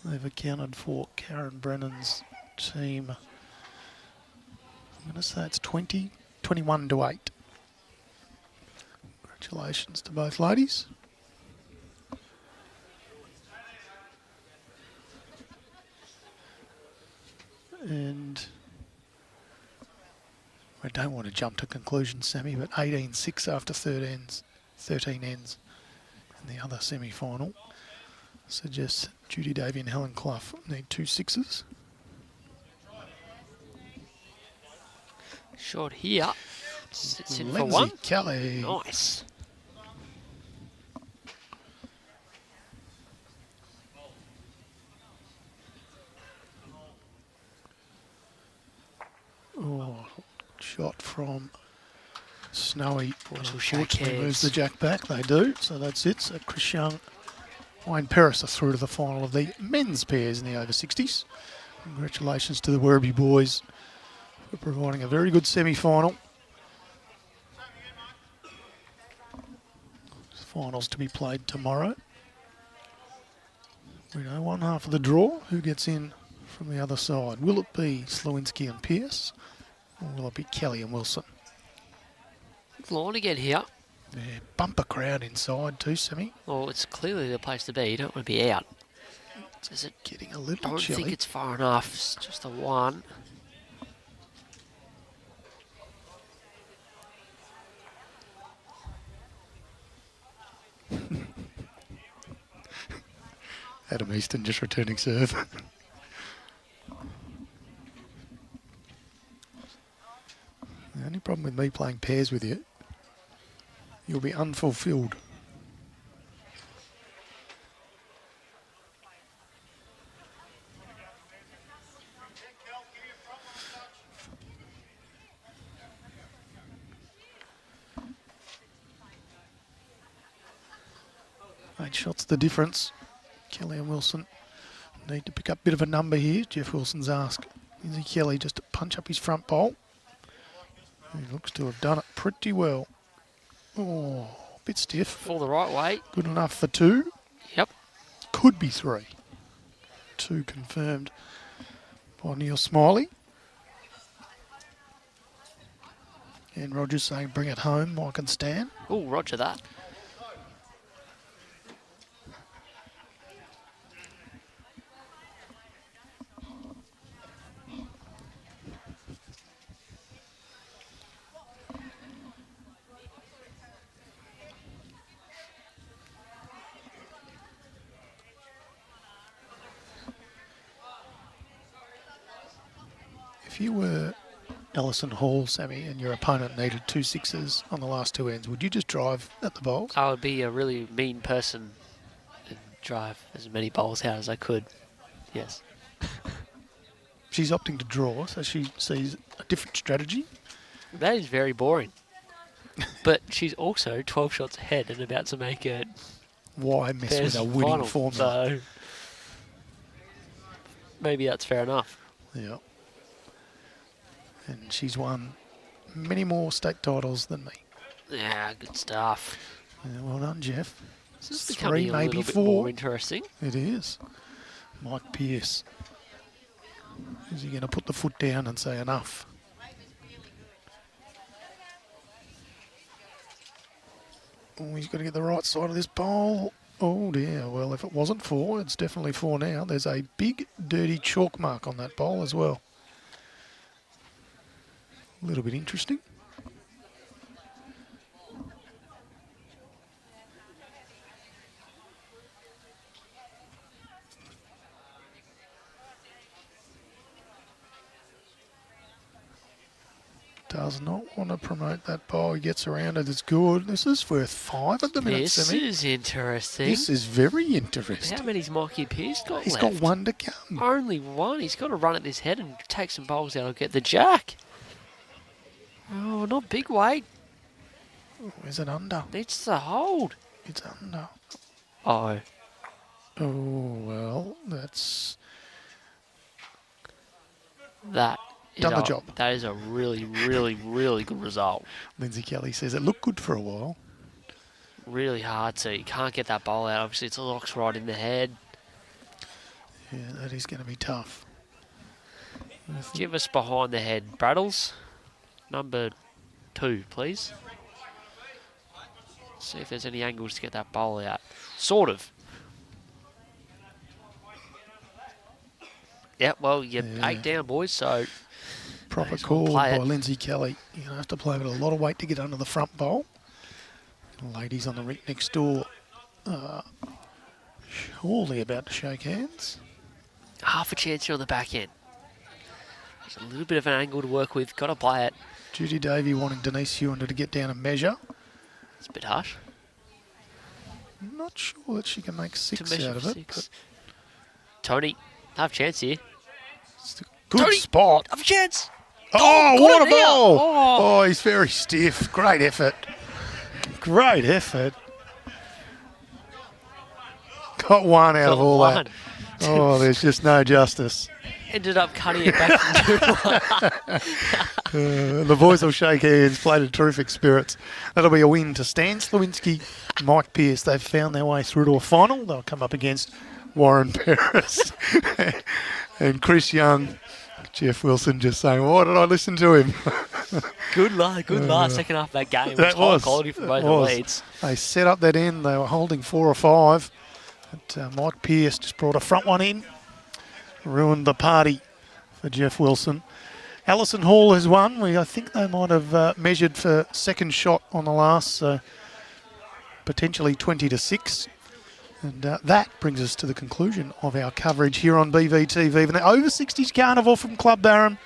They've accounted for Karen Brennan's team. I'm going to say it's 21 to 8. Congratulations to both ladies. And I don't want to jump to conclusions, Sammy, but 18-6 after 13 ends in the other semi-final suggests Judy Davey and Helen Clough need 2 6s. Short here. Sits in for Lindsay one. Kelly. Nice. Oh, shot from Snowy. Boys will shake Unfortunately moves hands. the jack back. They do. So that's it. So Chris Young, Wayne Pearce are through to the final of the men's pairs in the over 60s. Congratulations to the Werribee boys for providing a very good semi-final. Finals to be played tomorrow. We know one half of the draw. Who gets in from the other side? Will it be Sliwinski and Pearce, or will it be Kelly and Wilson? Line again here. Yeah, bumper crowd inside too, Sammy. Well, it's clearly the place to be. You don't want to be out. Is it? Getting a little Don't chilly. think it's far enough. It's just a 1. Adam Easton just returning serve. The only problem with me playing pairs with you, you'll be unfulfilled. Eight shots the difference. Kelly and Wilson need to pick up a bit of a number here. Geoff Wilson's asked Lindsay Kelly just to punch up his front bowl. He looks to have done it pretty well. Oh, a bit stiff. For the right way. Good enough for 2. Yep. Could be 3. 2 confirmed by Neil Smiley. And Rogers saying, bring it home, Mike and Stan. Oh, roger that. If you were Ellison Hall, Sammy, and your opponent needed 2 6s on the last 2 ends, would you just drive at the bowls? I would be a really mean person and drive as many bowls out as I could. Yes. She's opting to draw, so she sees a different strategy. That is very boring. But she's also 12 shots ahead and about to make it. Why mess with Pearce a winning final, formula? So maybe that's fair enough. Yeah. And she's won many more state titles than me. Yeah, good stuff. Yeah, well done, Geoff. This is 3, becoming a maybe little 4. bit more interesting. It is. Mike Pearce. Is he going to put the foot down and say enough? Oh, he's got to get the right side of this bowl. Oh dear. Well, if it wasn't 4, it's definitely 4 now. There's a big, dirty chalk mark on that bowl as well. A little bit interesting. Does not want to promote that ball. He gets around it. It's good. This is worth 5 at the minute, This Simi. is interesting. This is very interesting. How many's Mikey Pearce got He's left? got 1 to come. Only 1. He's got to run at this head and take some bowls out and get the jack. Oh, not big weight. Oh, is it under? Needs to hold. It's under. Oh. Oh, well, that's That is Done the job. That is a really, really, really good result. Lindsay Kelly says it looked good for a while. Really hard to. You can't get that bowl out. Obviously, it's a locks right in the head. Yeah, that is going to be tough. Give us behind the head, Braddles. Number 2, please. See if there's any angles to get that bowl out. Sort of. Yeah, well, you're Yeah. 8 down, boys, so Proper May as well call play by it. Lindsay Kelly. You're going to have to play with a lot of weight to get under the front bowl. The ladies on the rink next door surely about to shake hands. half a chance here on the back end. There's a little bit of an angle to work with. Got to play it. Judy Davey wanting Denise Hewender to get down and measure. It's a bit harsh. Not sure that she can make To 6 measure out of for it. 6. Tony, half chance here. It's a good Tony! spot. Half a chance. Oh, got what it a now. ball! Oh. Oh, he's very stiff. Great effort. Great effort. Got 1 out of Got all 1. that. Oh, there's just no justice. Ended up cutting it back from 2-1. The boys will shake hands, played in terrific spirits. That'll be a win to Stan Sliwinski, Mike Pearce. They've found their way through to a final. They'll come up against Warren Pearce and Chris Young. Geoff Wilson just saying, why did I listen to him? Good last second half of that game. That It was high was. quality for both That the was. leads. They set up that end. They were holding 4 or 5. But Mike Pearce just brought a front one in. Ruined the party for Geoff Wilson. Alison Hall has won. I think they might have measured for second shot on the last, so potentially 20 to 6. And that brings us to the conclusion of our coverage here on BVTV for the Over-60s Carnival from Club Barham.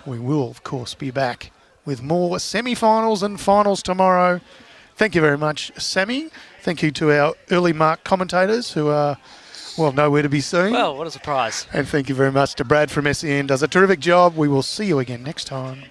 We will, of course, be back with more semi-finals and finals tomorrow. Thank you very much, Sammy. Thank you to our early mark commentators who are, well, nowhere to be seen. Well, what a surprise. And thank you very much to Brad from SEN. Does a terrific job. We will see you again next time.